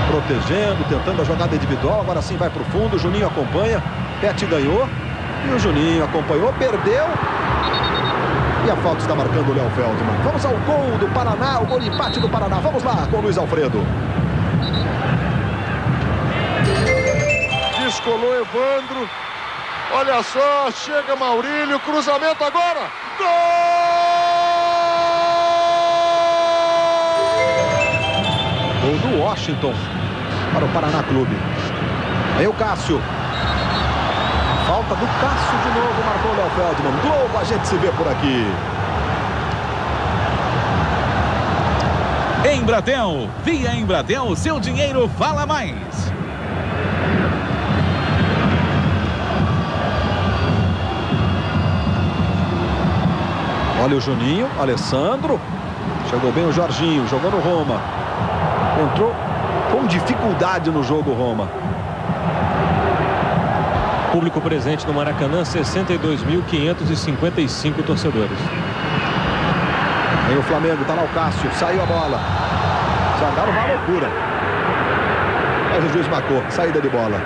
Protegendo, tentando a jogada individual. Agora sim vai para o fundo. O Juninho acompanha. Pet ganhou. E o Juninho acompanhou, perdeu. E a falta está marcando o Léo Feldman. Vamos ao gol do Paraná. O gol de empate do Paraná. Vamos lá com o Luiz Alfredo. Descolou Evandro. Olha só, chega Maurílio, cruzamento agora, gol! Gol do Washington para o Paraná Clube. Aí o Cássio. Falta do Cássio de novo, marcou o Léo Feldman. Globo, a gente se vê por aqui. Embratel, via Embratel, seu dinheiro fala mais. Olha o Juninho, Alessandro. Chegou bem o Jorginho, jogou no Roma. Entrou com dificuldade no jogo Roma. Público presente no Maracanã, 62.555 torcedores. Aí o Flamengo, tá lá o Cássio, saiu a bola. Jogaram uma loucura. Mas o juiz marcou, saída de bola.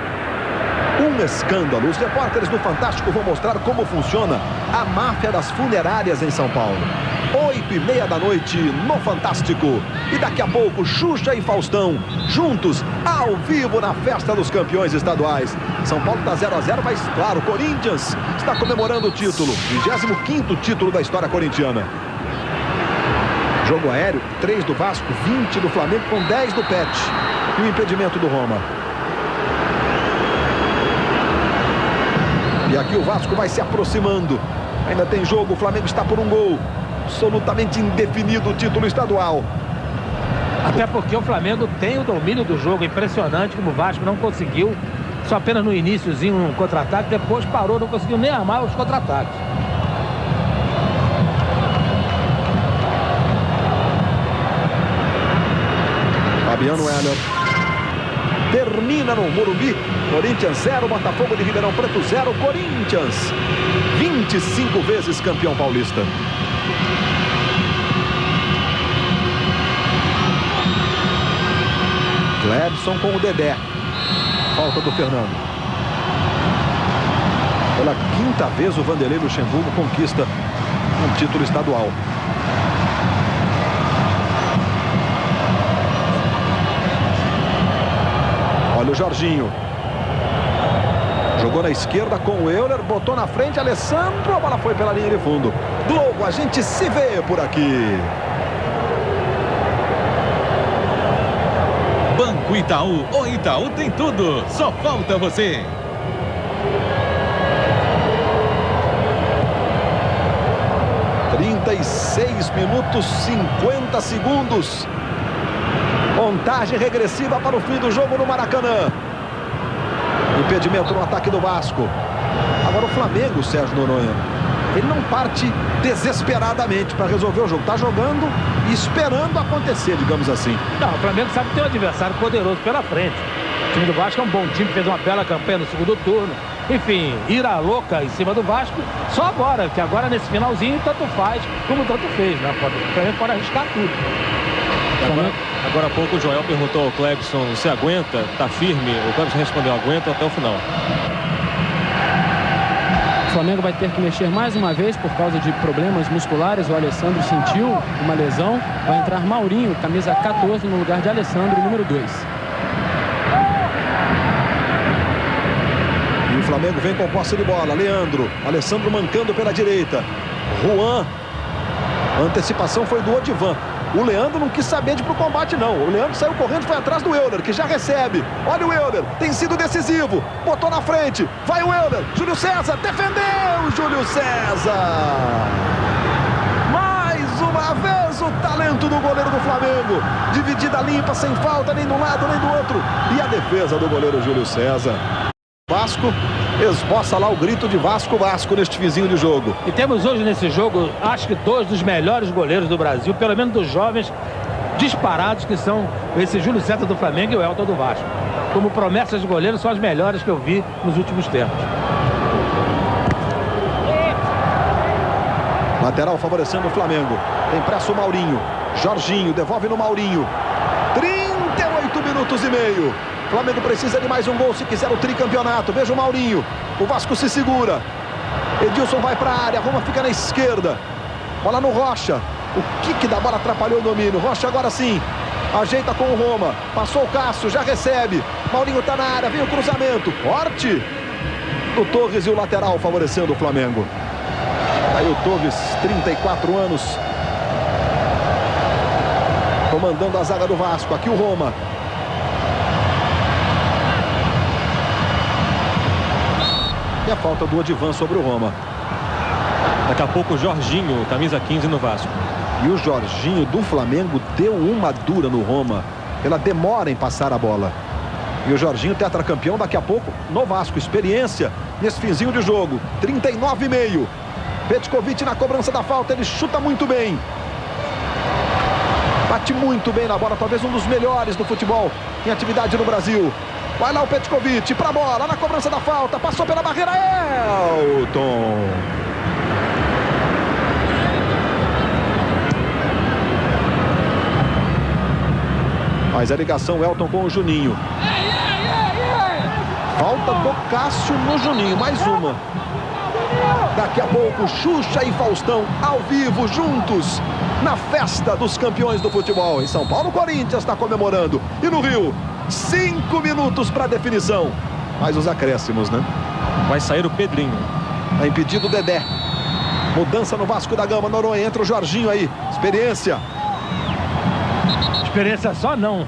Um escândalo. Os repórteres do Fantástico vão mostrar como funciona a máfia das funerárias em São Paulo. 8h30 da noite no Fantástico. E daqui a pouco, Xuxa e Faustão, juntos, ao vivo na festa dos campeões estaduais. São Paulo está 0-0, mas claro, o Corinthians está comemorando o título. 25º título da história corintiana. Jogo aéreo, 3 do Vasco, 20 do Flamengo, com 10 do Pet. E o impedimento do Roma. E aqui o Vasco vai se aproximando. Ainda tem jogo, o Flamengo está por um gol. Absolutamente indefinido o título estadual. Até porque o Flamengo tem o domínio do jogo. Impressionante como o Vasco não conseguiu. Só apenas no iníciozinho um contra-ataque. Depois parou, não conseguiu nem armar os contra-ataques. Fabiano Heller. Termina no Morumbi. Corinthians 0, Botafogo de Ribeirão Preto 0. Corinthians, 25 vezes campeão paulista. Clebson com o Dedé. Falta do Fernando. Pela 5ª vez o Vanderlei Luxemburgo conquista um título estadual. Olha o Jorginho. Jogou na esquerda com o Euler, botou na frente Alessandro, a bola foi pela linha de fundo. Globo, a gente se vê por aqui. Banco Itaú, o Itaú tem tudo, só falta você. (36 minutos 50 segundos). Contagem regressiva para o fim do jogo no Maracanã. Impedimento no ataque do Vasco. Agora o Flamengo, Sérgio Noronha, ele não parte desesperadamente para resolver o jogo. Está jogando e esperando acontecer, digamos assim. Não, o Flamengo sabe que tem um adversário poderoso pela frente. O time do Vasco é um bom time, fez uma bela campanha no segundo turno. Enfim, ir à louca em cima do Vasco só agora, que agora nesse finalzinho tanto faz como tanto fez, né? O Flamengo pode arriscar tudo. Agora há pouco o Joel perguntou ao Clebson se aguenta, tá firme. O Clebson respondeu, aguenta até o final. O Flamengo vai ter que mexer mais uma vez por causa de problemas musculares. O Alessandro sentiu uma lesão. Vai entrar Maurinho, camisa 14, no lugar de Alessandro, número 2. E o Flamengo vem com posse de bola. Leandro, Alessandro mancando pela direita. Juan. A antecipação foi do Odivan. O Leandro não quis saber de ir pro combate, não. O Leandro saiu correndo, foi atrás do Euler, que já recebe. Olha o Euler, tem sido decisivo. Botou na frente, vai o Euler. Júlio César, defendeu Júlio César. Mais uma vez o talento do goleiro do Flamengo. Dividida limpa, sem falta, nem de um lado, nem do outro. E a defesa do goleiro Júlio César. Vasco esboça lá o grito de Vasco, Vasco neste vizinho de jogo. E temos hoje nesse jogo, acho que 2 dos melhores goleiros do Brasil, pelo menos dos jovens disparados, que são esse Júlio César do Flamengo e o Elton do Vasco. Como promessas de goleiro, são as melhores que eu vi nos últimos tempos. Lateral favorecendo o Flamengo. Tem pressa o Maurinho. Jorginho, devolve no Maurinho. 38 minutos e meio. Flamengo precisa de mais um gol se quiser o tricampeonato. Veja o Maurinho. O Vasco se segura. Edilson vai para a área. Roma fica na esquerda. Bola no Rocha. O kick da bola atrapalhou o domínio. Rocha agora sim. Ajeita com o Roma. Passou o Cássio. Já recebe. Maurinho está na área. Vem o cruzamento. Forte. O Torres e o lateral favorecendo o Flamengo. Aí o Torres, 34 anos. Comandando a zaga do Vasco. Aqui o Roma. E a falta do Odivan sobre o Roma. Daqui a pouco o Jorginho, camisa 15 no Vasco. E o Jorginho do Flamengo deu uma dura no Roma pela demora em passar a bola. E o Jorginho, tetracampeão, daqui a pouco no Vasco. Experiência nesse finzinho de jogo. 39,5. Petkovic na cobrança da falta. Ele chuta muito bem. Bate muito bem na bola. Talvez um dos melhores do futebol em atividade no Brasil. Vai lá o Petkovic para a bola, na cobrança da falta, passou pela barreira, Elton. Faz a ligação Elton com o Juninho. Falta do Cássio no Juninho, mais uma. Daqui a pouco, Xuxa e Faustão ao vivo, juntos, na festa dos campeões do futebol. Em São Paulo, o Corinthians está comemorando. E no Rio, 5 minutos para definição. Mais os acréscimos, né? Vai sair o Pedrinho. Tá impedido o Dedé. Mudança no Vasco da Gama. Noronha, entra o Jorginho aí. Experiência. Experiência só não.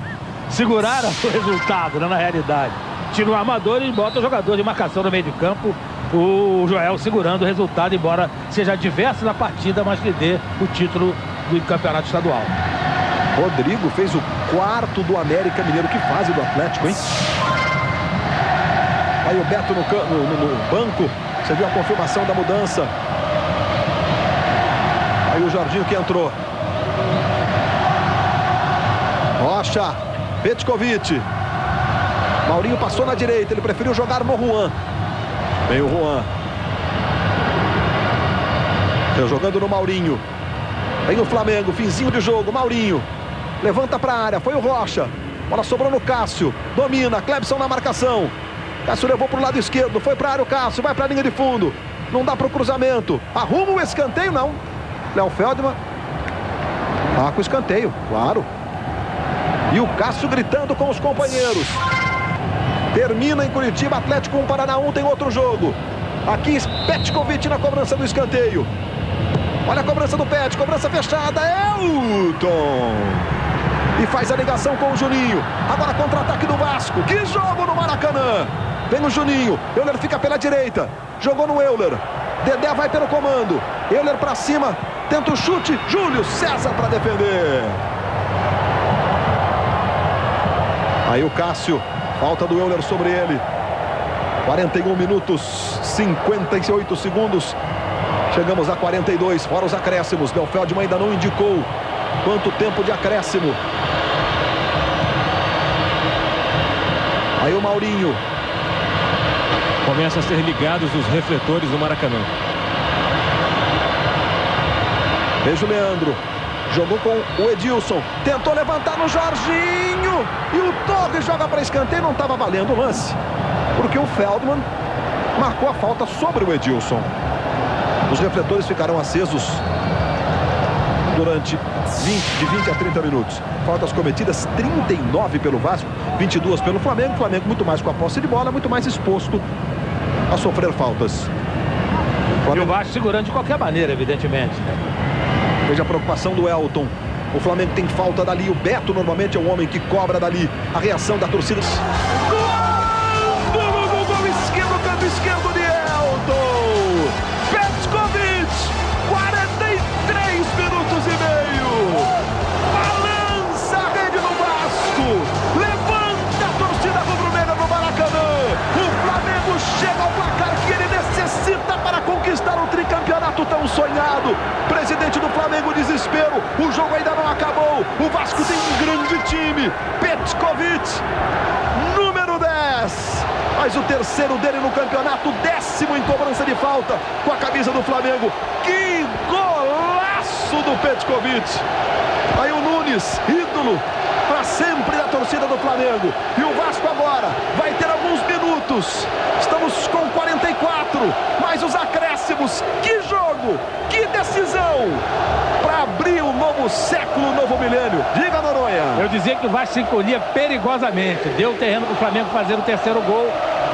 Seguraram o resultado, né, na realidade. Tira o armador e bota o jogador de marcação no meio de campo. O Joel segurando o resultado, embora seja diverso na partida, mas lhe dê o título do campeonato estadual. Rodrigo fez o 4º do América Mineiro. Que fase do Atlético, hein? Aí o Beto no banco. Você viu a confirmação da mudança. Aí o Jorginho que entrou. Rocha, Petkovic. Maurinho passou na direita, ele preferiu jogar no Juan. Vem o Juan. Jogando no Maurinho. Vem o Flamengo, finzinho de jogo, Maurinho. Levanta para a área, foi o Rocha. Bola sobrou no Cássio. Domina, Clebson na marcação. Cássio levou para o lado esquerdo, foi para a área o Cássio, vai para a linha de fundo. Não dá para o cruzamento. Arruma o escanteio, não. Léo Feldman. Ah, com o escanteio, claro. E o Cássio gritando com os companheiros. Termina em Curitiba, Atlético 1, Paraná 1, tem outro jogo. Aqui Petkovic na cobrança do escanteio. Olha a cobrança do Pet, cobrança fechada, Elton. E faz a ligação com o Juninho. Agora contra-ataque do Vasco. Que jogo no Maracanã. Vem o Juninho, Euler fica pela direita. Jogou no Euler. Dedé vai pelo comando. Euler pra cima, tenta o chute. Júlio César para defender. Aí o Cássio. Falta do Euler sobre ele. 41 minutos, 58 segundos. Chegamos a 42, fora os acréscimos. Léo Feldman ainda não indicou quanto tempo de acréscimo. Aí o Maurinho. Começa a ser ligados os refletores do Maracanã. Veja o Leandro. Jogou com o Edilson. Tentou levantar no Jorginho. E o Torres joga para escanteio. Não estava valendo o lance. Porque o Feldman marcou a falta sobre o Edilson. Os refletores ficaram acesos durante 20 a 30 minutos. Faltas cometidas 39 pelo Vasco, 22 pelo Flamengo. O Flamengo muito mais com a posse de bola, muito mais exposto a sofrer faltas. E o Vasco segurando de qualquer maneira, evidentemente, né? Veja a preocupação do Elton. O Flamengo tem falta dali. O Beto normalmente é o homem que cobra dali. A reação da torcida. Gol esquerdo, canto esquerdo de Elton. Petkovic, 43 minutos e meio. Balança a rede do Vasco. Levanta a torcida rubro-negra no Maracanã. O Flamengo chega ao placar que ele necessita para conquistar o tricampeonato tão sonhado. Presidente do Flamengo, desespero. O jogo ainda não acabou. O Vasco tem um grande time. Petkovic, número 10. Mas o terceiro dele no campeonato, 10º em cobrança de falta com a camisa do Flamengo. Que golaço do Petkovic. Aí o Nunes, ídolo para sempre da torcida do Flamengo. E o Vasco agora vai ter alguns minutos. Estamos com 44, mais os acréscimos. Que jogo, que decisão para abrir o novo século, o novo milênio. Diga, Noronha. Eu dizia que o Vasco se encolhia perigosamente. Deu terreno para o Flamengo fazer o terceiro gol,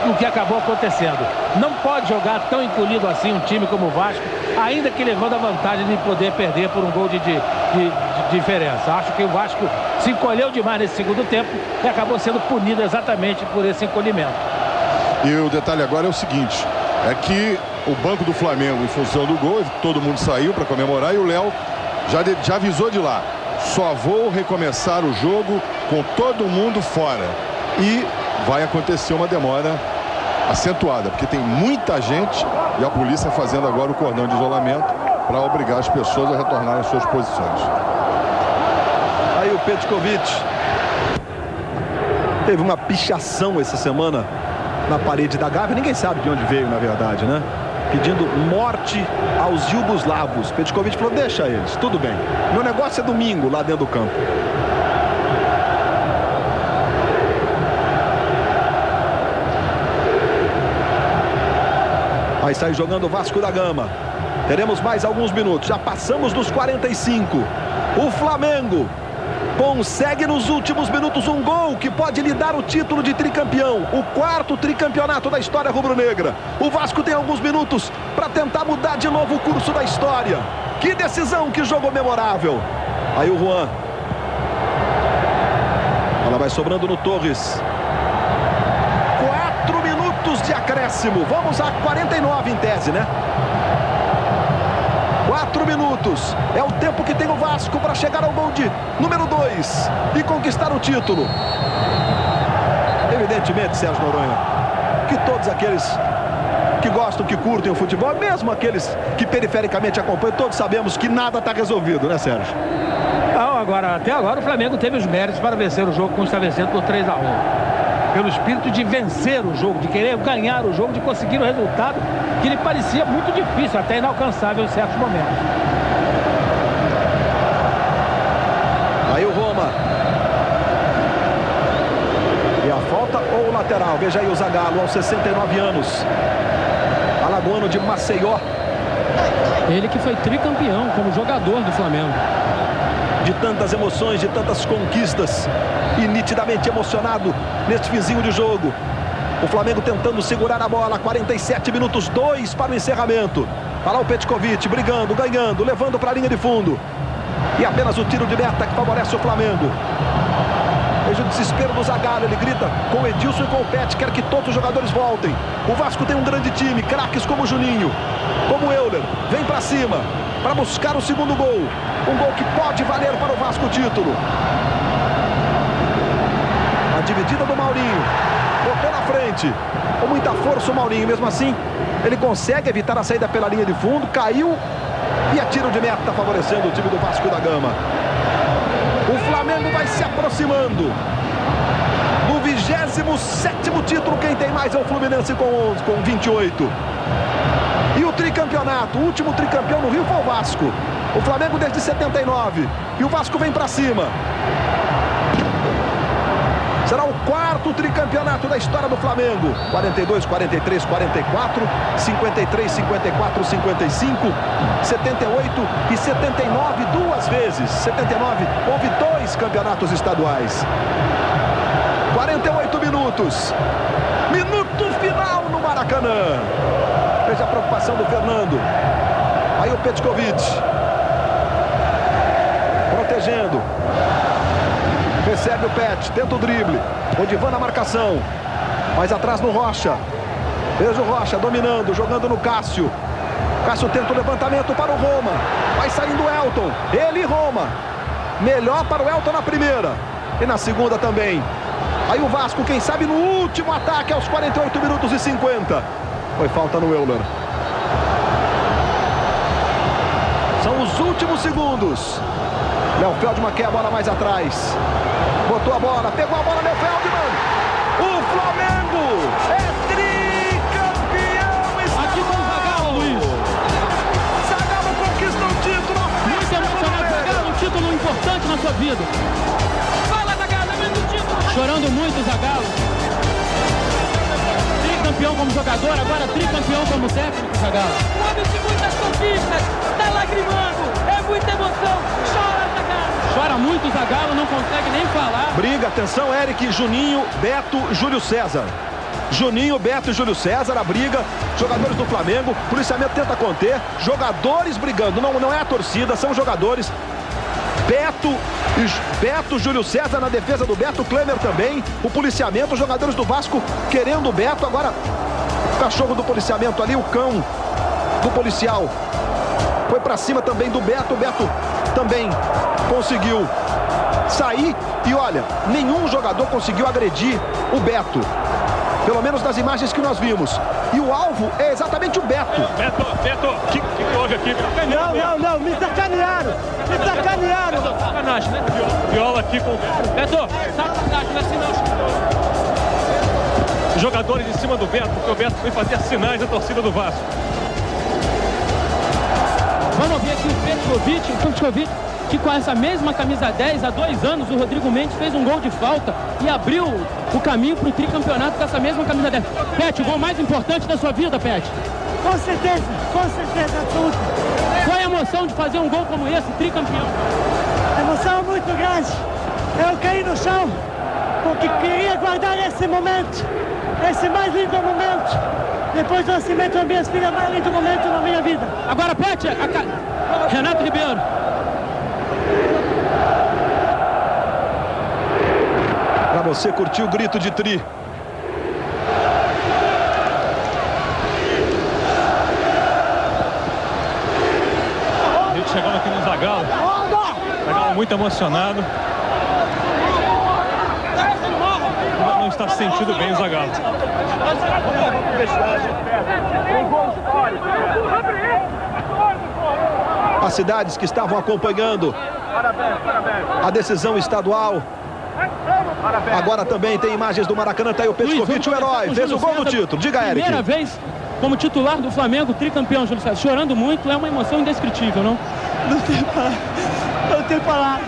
o que acabou acontecendo. Não pode jogar tão encolhido assim um time como o Vasco, ainda que levando a vantagem de poder perder por um gol de diferença. Acho que o Vasco se encolheu demais nesse segundo tempo e acabou sendo punido exatamente por esse encolhimento. E o detalhe agora é o seguinte, é que o banco do Flamengo, em função do gol, todo mundo saiu para comemorar e o Léo já avisou de lá. Só vou recomeçar o jogo com todo mundo fora. E vai acontecer uma demora acentuada, porque tem muita gente e a polícia fazendo agora o cordão de isolamento para obrigar as pessoas a retornarem às suas posições. Aí o Petkovic teve uma pichação essa semana na parede da Gávea. Ninguém sabe de onde veio, na verdade, né? Pedindo morte aos iugoslavos. Petkovic falou, deixa eles, tudo bem. Meu negócio é domingo lá dentro do campo. Aí sai jogando o Vasco da Gama. Teremos mais alguns minutos. Já passamos dos 45. O Flamengo consegue nos últimos minutos um gol que pode lhe dar o título de tricampeão. O 4º tricampeonato da história rubro-negra. O Vasco tem alguns minutos para tentar mudar de novo o curso da história. Que decisão, que jogo memorável. Aí o Juan. Vai sobrando no Torres. 4 minutos de acréscimo. Vamos a 49 em tese, né? 4 minutos. É o tempo que tem o Vasco para chegar ao gol de número 2 e conquistar o título. Evidentemente, Sérgio Noronha, que todos aqueles que gostam, que curtem o futebol, mesmo aqueles que perifericamente acompanham, todos sabemos que nada está resolvido, né, Sérgio? Não, até agora o Flamengo teve os méritos para vencer o jogo, como está vencendo por 3-1. Pelo espírito de vencer o jogo, de querer ganhar o jogo, de conseguir o resultado que lhe parecia muito difícil, até inalcançável em certos momentos. Aí o Roma. E a falta ou o lateral? Veja aí o Zagallo aos 69 anos. Alagoano de Maceió. Ele que foi tricampeão como jogador do Flamengo. De tantas emoções, de tantas conquistas. E nitidamente emocionado neste finzinho de jogo. O Flamengo tentando segurar a bola. 47 minutos, 2 para o encerramento. Tá lá o Petkovic brigando, ganhando, levando para a linha de fundo. E apenas o tiro de meta que favorece o Flamengo. Veja o desespero do Zagallo, ele grita com o Edilson e com o Pet, quer que todos os jogadores voltem. O Vasco tem um grande time, craques como o Juninho, como o Euler, vem pra cima, para buscar o segundo gol. Um gol que pode valer para o Vasco o título. A dividida do Maurinho, botou na frente, com muita força o Maurinho, mesmo assim, ele consegue evitar a saída pela linha de fundo, caiu e é tiro de meta favorecendo o time do Vasco da Gama. O Flamengo vai se aproximando do 27º título. Quem tem mais é o Fluminense com 28. E o tricampeonato, o último tricampeão no Rio foi o Vasco. O Flamengo desde 79. E o Vasco vem para cima. Será o 4º tricampeonato da história do Flamengo. 42, 43, 44, 53, 54, 55, 78 e 79 duas vezes. 79, houve 2 campeonatos estaduais. 48 minutos. Minuto final no Maracanã. Veja a preocupação do Fernando. Aí o Petkovic. Protegendo. Recebe o Pet, tenta o drible. Odivan na marcação. Mais atrás no Rocha. Veja o Rocha dominando, jogando no Cássio. Cássio tenta o levantamento para o Roma. Vai saindo o Elton. Ele e Roma. Melhor para o Elton na primeira. E na segunda também. Aí o Vasco, quem sabe no último ataque aos 48 minutos e 50. Foi falta no Euler. São os últimos segundos. Léo Feldman quer a bola mais atrás. Botou a bola, pegou a bola, Léo Feldman. O Flamengo é tricampeão estadual. Aqui com o Zagallo, Luiz. Zagallo conquista o título. Muito emocionado, Zagallo, um título importante na sua vida. Fala, Zagallo, é o título. Chorando muito, Zagallo. Tricampeão como jogador, agora tricampeão como técnico, Zagallo. Um homem de muitas conquistas, tá lagrimando, é muita emoção. Chora, Zagallo. Chora muito, Zagallo, não consegue nem falar. Briga, atenção, Eric, Juninho, Beto, Júlio César. Juninho, Beto e Júlio César, a briga. Jogadores do Flamengo, policiamento tenta conter. Jogadores brigando, não é a torcida, são jogadores. Beto, Júlio César na defesa do Beto, Klemer também. O policiamento, os jogadores do Vasco querendo o Beto. Agora o cachorro do policiamento ali, o cão do policial. Foi pra cima também do Beto. O Beto também conseguiu sair. E olha, nenhum jogador conseguiu agredir o Beto. Pelo menos nas imagens que nós vimos. E o alvo é exatamente o Beto. Beto, o que houve aqui? Não, me sacanearam. Sacanagem, né? Viola aqui com Beto, sacanagem, não é assim não. jogadores em cima do Beto, porque o Beto foi fazer sinais da torcida do Vasco. Vamos ver aqui o Petkovic, que com essa mesma camisa 10, há 2 anos, o Rodrigo Mendes fez um gol de falta e abriu o caminho para o tricampeonato com essa mesma camisa 10. Pet, o gol mais importante da sua vida, Pet? Com certeza, absoluta. Qual é a emoção de fazer um gol como esse, tricampeão? A emoção é muito grande. Eu caí no chão, porque queria guardar esse momento, esse mais lindo momento. Depois do nascimento das minhas filhas, mais lindo momento na minha vida. Agora, Pet, Renato Ribeiro. você curtir o grito de tri. A gente chegando aqui no Zagallo. Zagallo muito emocionado. Não está se sentindo bem o Zagallo. As cidades que estavam acompanhando a decisão estadual. Agora também tem imagens do Maracanã. Tá aí o Petkovic, o herói, fez o gol do título. Diga, Eric. Primeira vez como titular do Flamengo, tricampeão, Júlio César. Chorando muito, é uma emoção indescritível, não? Não tem palavra.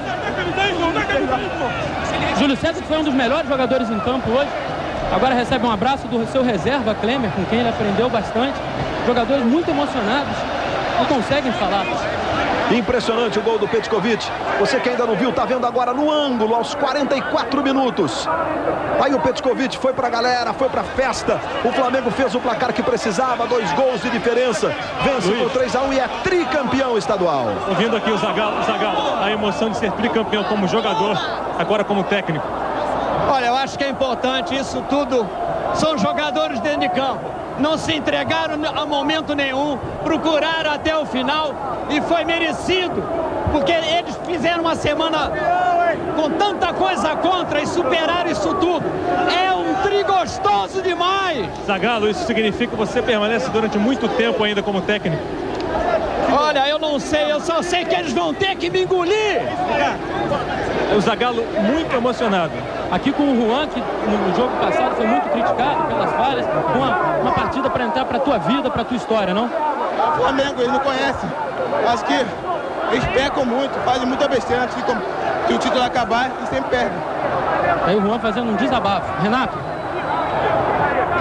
Júlio César, que foi um dos melhores jogadores em campo hoje, agora recebe um abraço do seu reserva, Klemer, com quem ele aprendeu bastante. Jogadores muito emocionados, não conseguem falar. Impressionante o gol do Petkovic. Você que ainda não viu, tá vendo agora no ângulo, aos 44 minutos. Aí o Petkovic foi pra galera, foi pra festa. O Flamengo fez o placar que precisava, 2 gols de diferença. Vence por 3-1 e é tricampeão estadual. Ouvindo aqui o Zagallo, a emoção de ser tricampeão como jogador, agora como técnico. Olha, eu acho que é importante isso tudo. São jogadores dentro de campo. Não se entregaram a momento nenhum, procuraram até o final e foi merecido, porque eles fizeram uma semana com tanta coisa contra e superaram isso tudo. É um tri gostoso demais. Zagallo, isso significa que você permanece durante muito tempo ainda como técnico? Olha, eu não sei, eu só sei que eles vão ter que me engolir. O Zagallo muito emocionado. Aqui com o Juan, que no jogo passado foi muito criticado pelas falhas. Uma partida para entrar para a tua vida, para a tua história, não? O Flamengo, eles não conhecem. Acho que eles pecam muito, fazem muita besteira antes que o título acabar e sempre perdem. Aí o Juan fazendo um desabafo. Renato.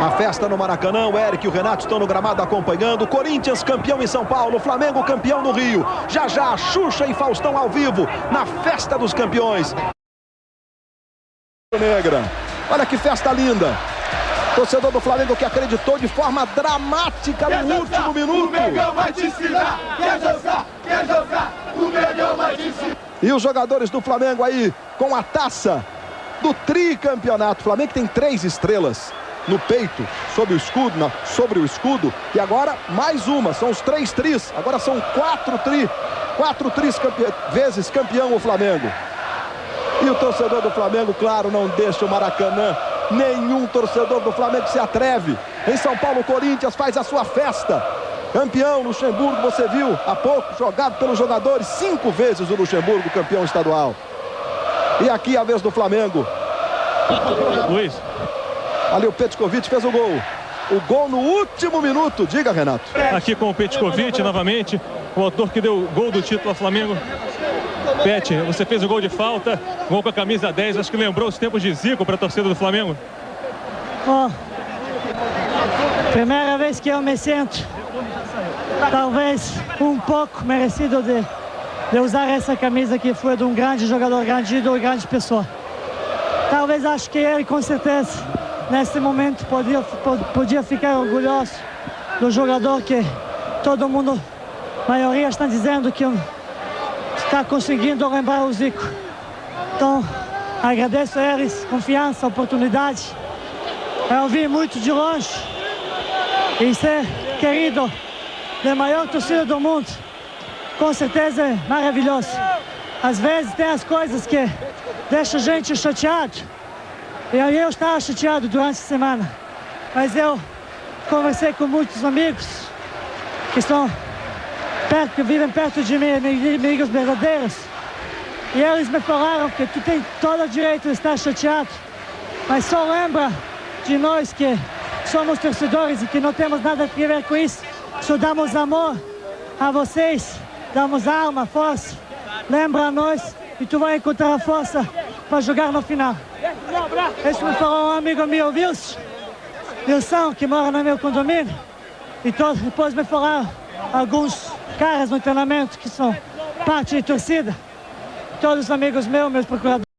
A festa no Maracanã, o Eric e o Renato estão no gramado acompanhando. Corinthians campeão em São Paulo, Flamengo campeão no Rio. Já já, Xuxa e Faustão ao vivo na festa dos campeões. Negra, olha que festa linda. Torcedor do Flamengo que acreditou de forma dramática no último minuto. O Mengão vai te ensinar, quer jogar, o Mengão vai te ensinar. E os jogadores do Flamengo aí com a taça do tricampeonato. O Flamengo tem 3 estrelas no peito, sobre o escudo, e agora mais uma, são os 3 tris, agora são 4 tris vezes campeão o Flamengo. E o torcedor do Flamengo, claro, não deixa o Maracanã, nenhum torcedor do Flamengo se atreve. Em São Paulo, o Corinthians faz a sua festa. Campeão, Luxemburgo, você viu há pouco, jogado pelos jogadores, 5 vezes o Luxemburgo campeão estadual. E aqui a vez do Flamengo. Luiz. Ali o Petkovic fez o gol. O gol no último minuto. Diga, Renato. Aqui com o Petkovic novamente. O autor que deu o gol do título ao Flamengo. Pet, você fez o gol de falta. Gol com a camisa 10. Acho que lembrou os tempos de Zico para a torcida do Flamengo. Primeira vez que eu me sinto talvez um pouco merecido de usar essa camisa que foi de um grande jogador, grande ídolo e grande pessoa. Talvez acho que ele com certeza nesse momento podia ficar orgulhoso do jogador que todo mundo, a maioria está dizendo que está conseguindo lembrar o Zico. Então, agradeço a eles, confiança, oportunidade. Eu vim muito de longe e ser querido da maior torcida do mundo, com certeza é maravilhoso. Às vezes tem as coisas que deixam a gente chateado. E aí eu estava chateado durante a semana, mas eu conversei com muitos amigos que vivem perto de mim, amigos verdadeiros, e eles me falaram que tu tem todo o direito de estar chateado, mas só lembra de nós que somos torcedores e que não temos nada a ver com isso. Só damos amor a vocês, damos alma, força, lembra a nós e tu vai encontrar a força para jogar no final. Esse me falou um amigo meu, Wilson, que mora no meu condomínio. E depois me falaram alguns caras no treinamento que são parte de torcida. Todos os amigos meus procuradores.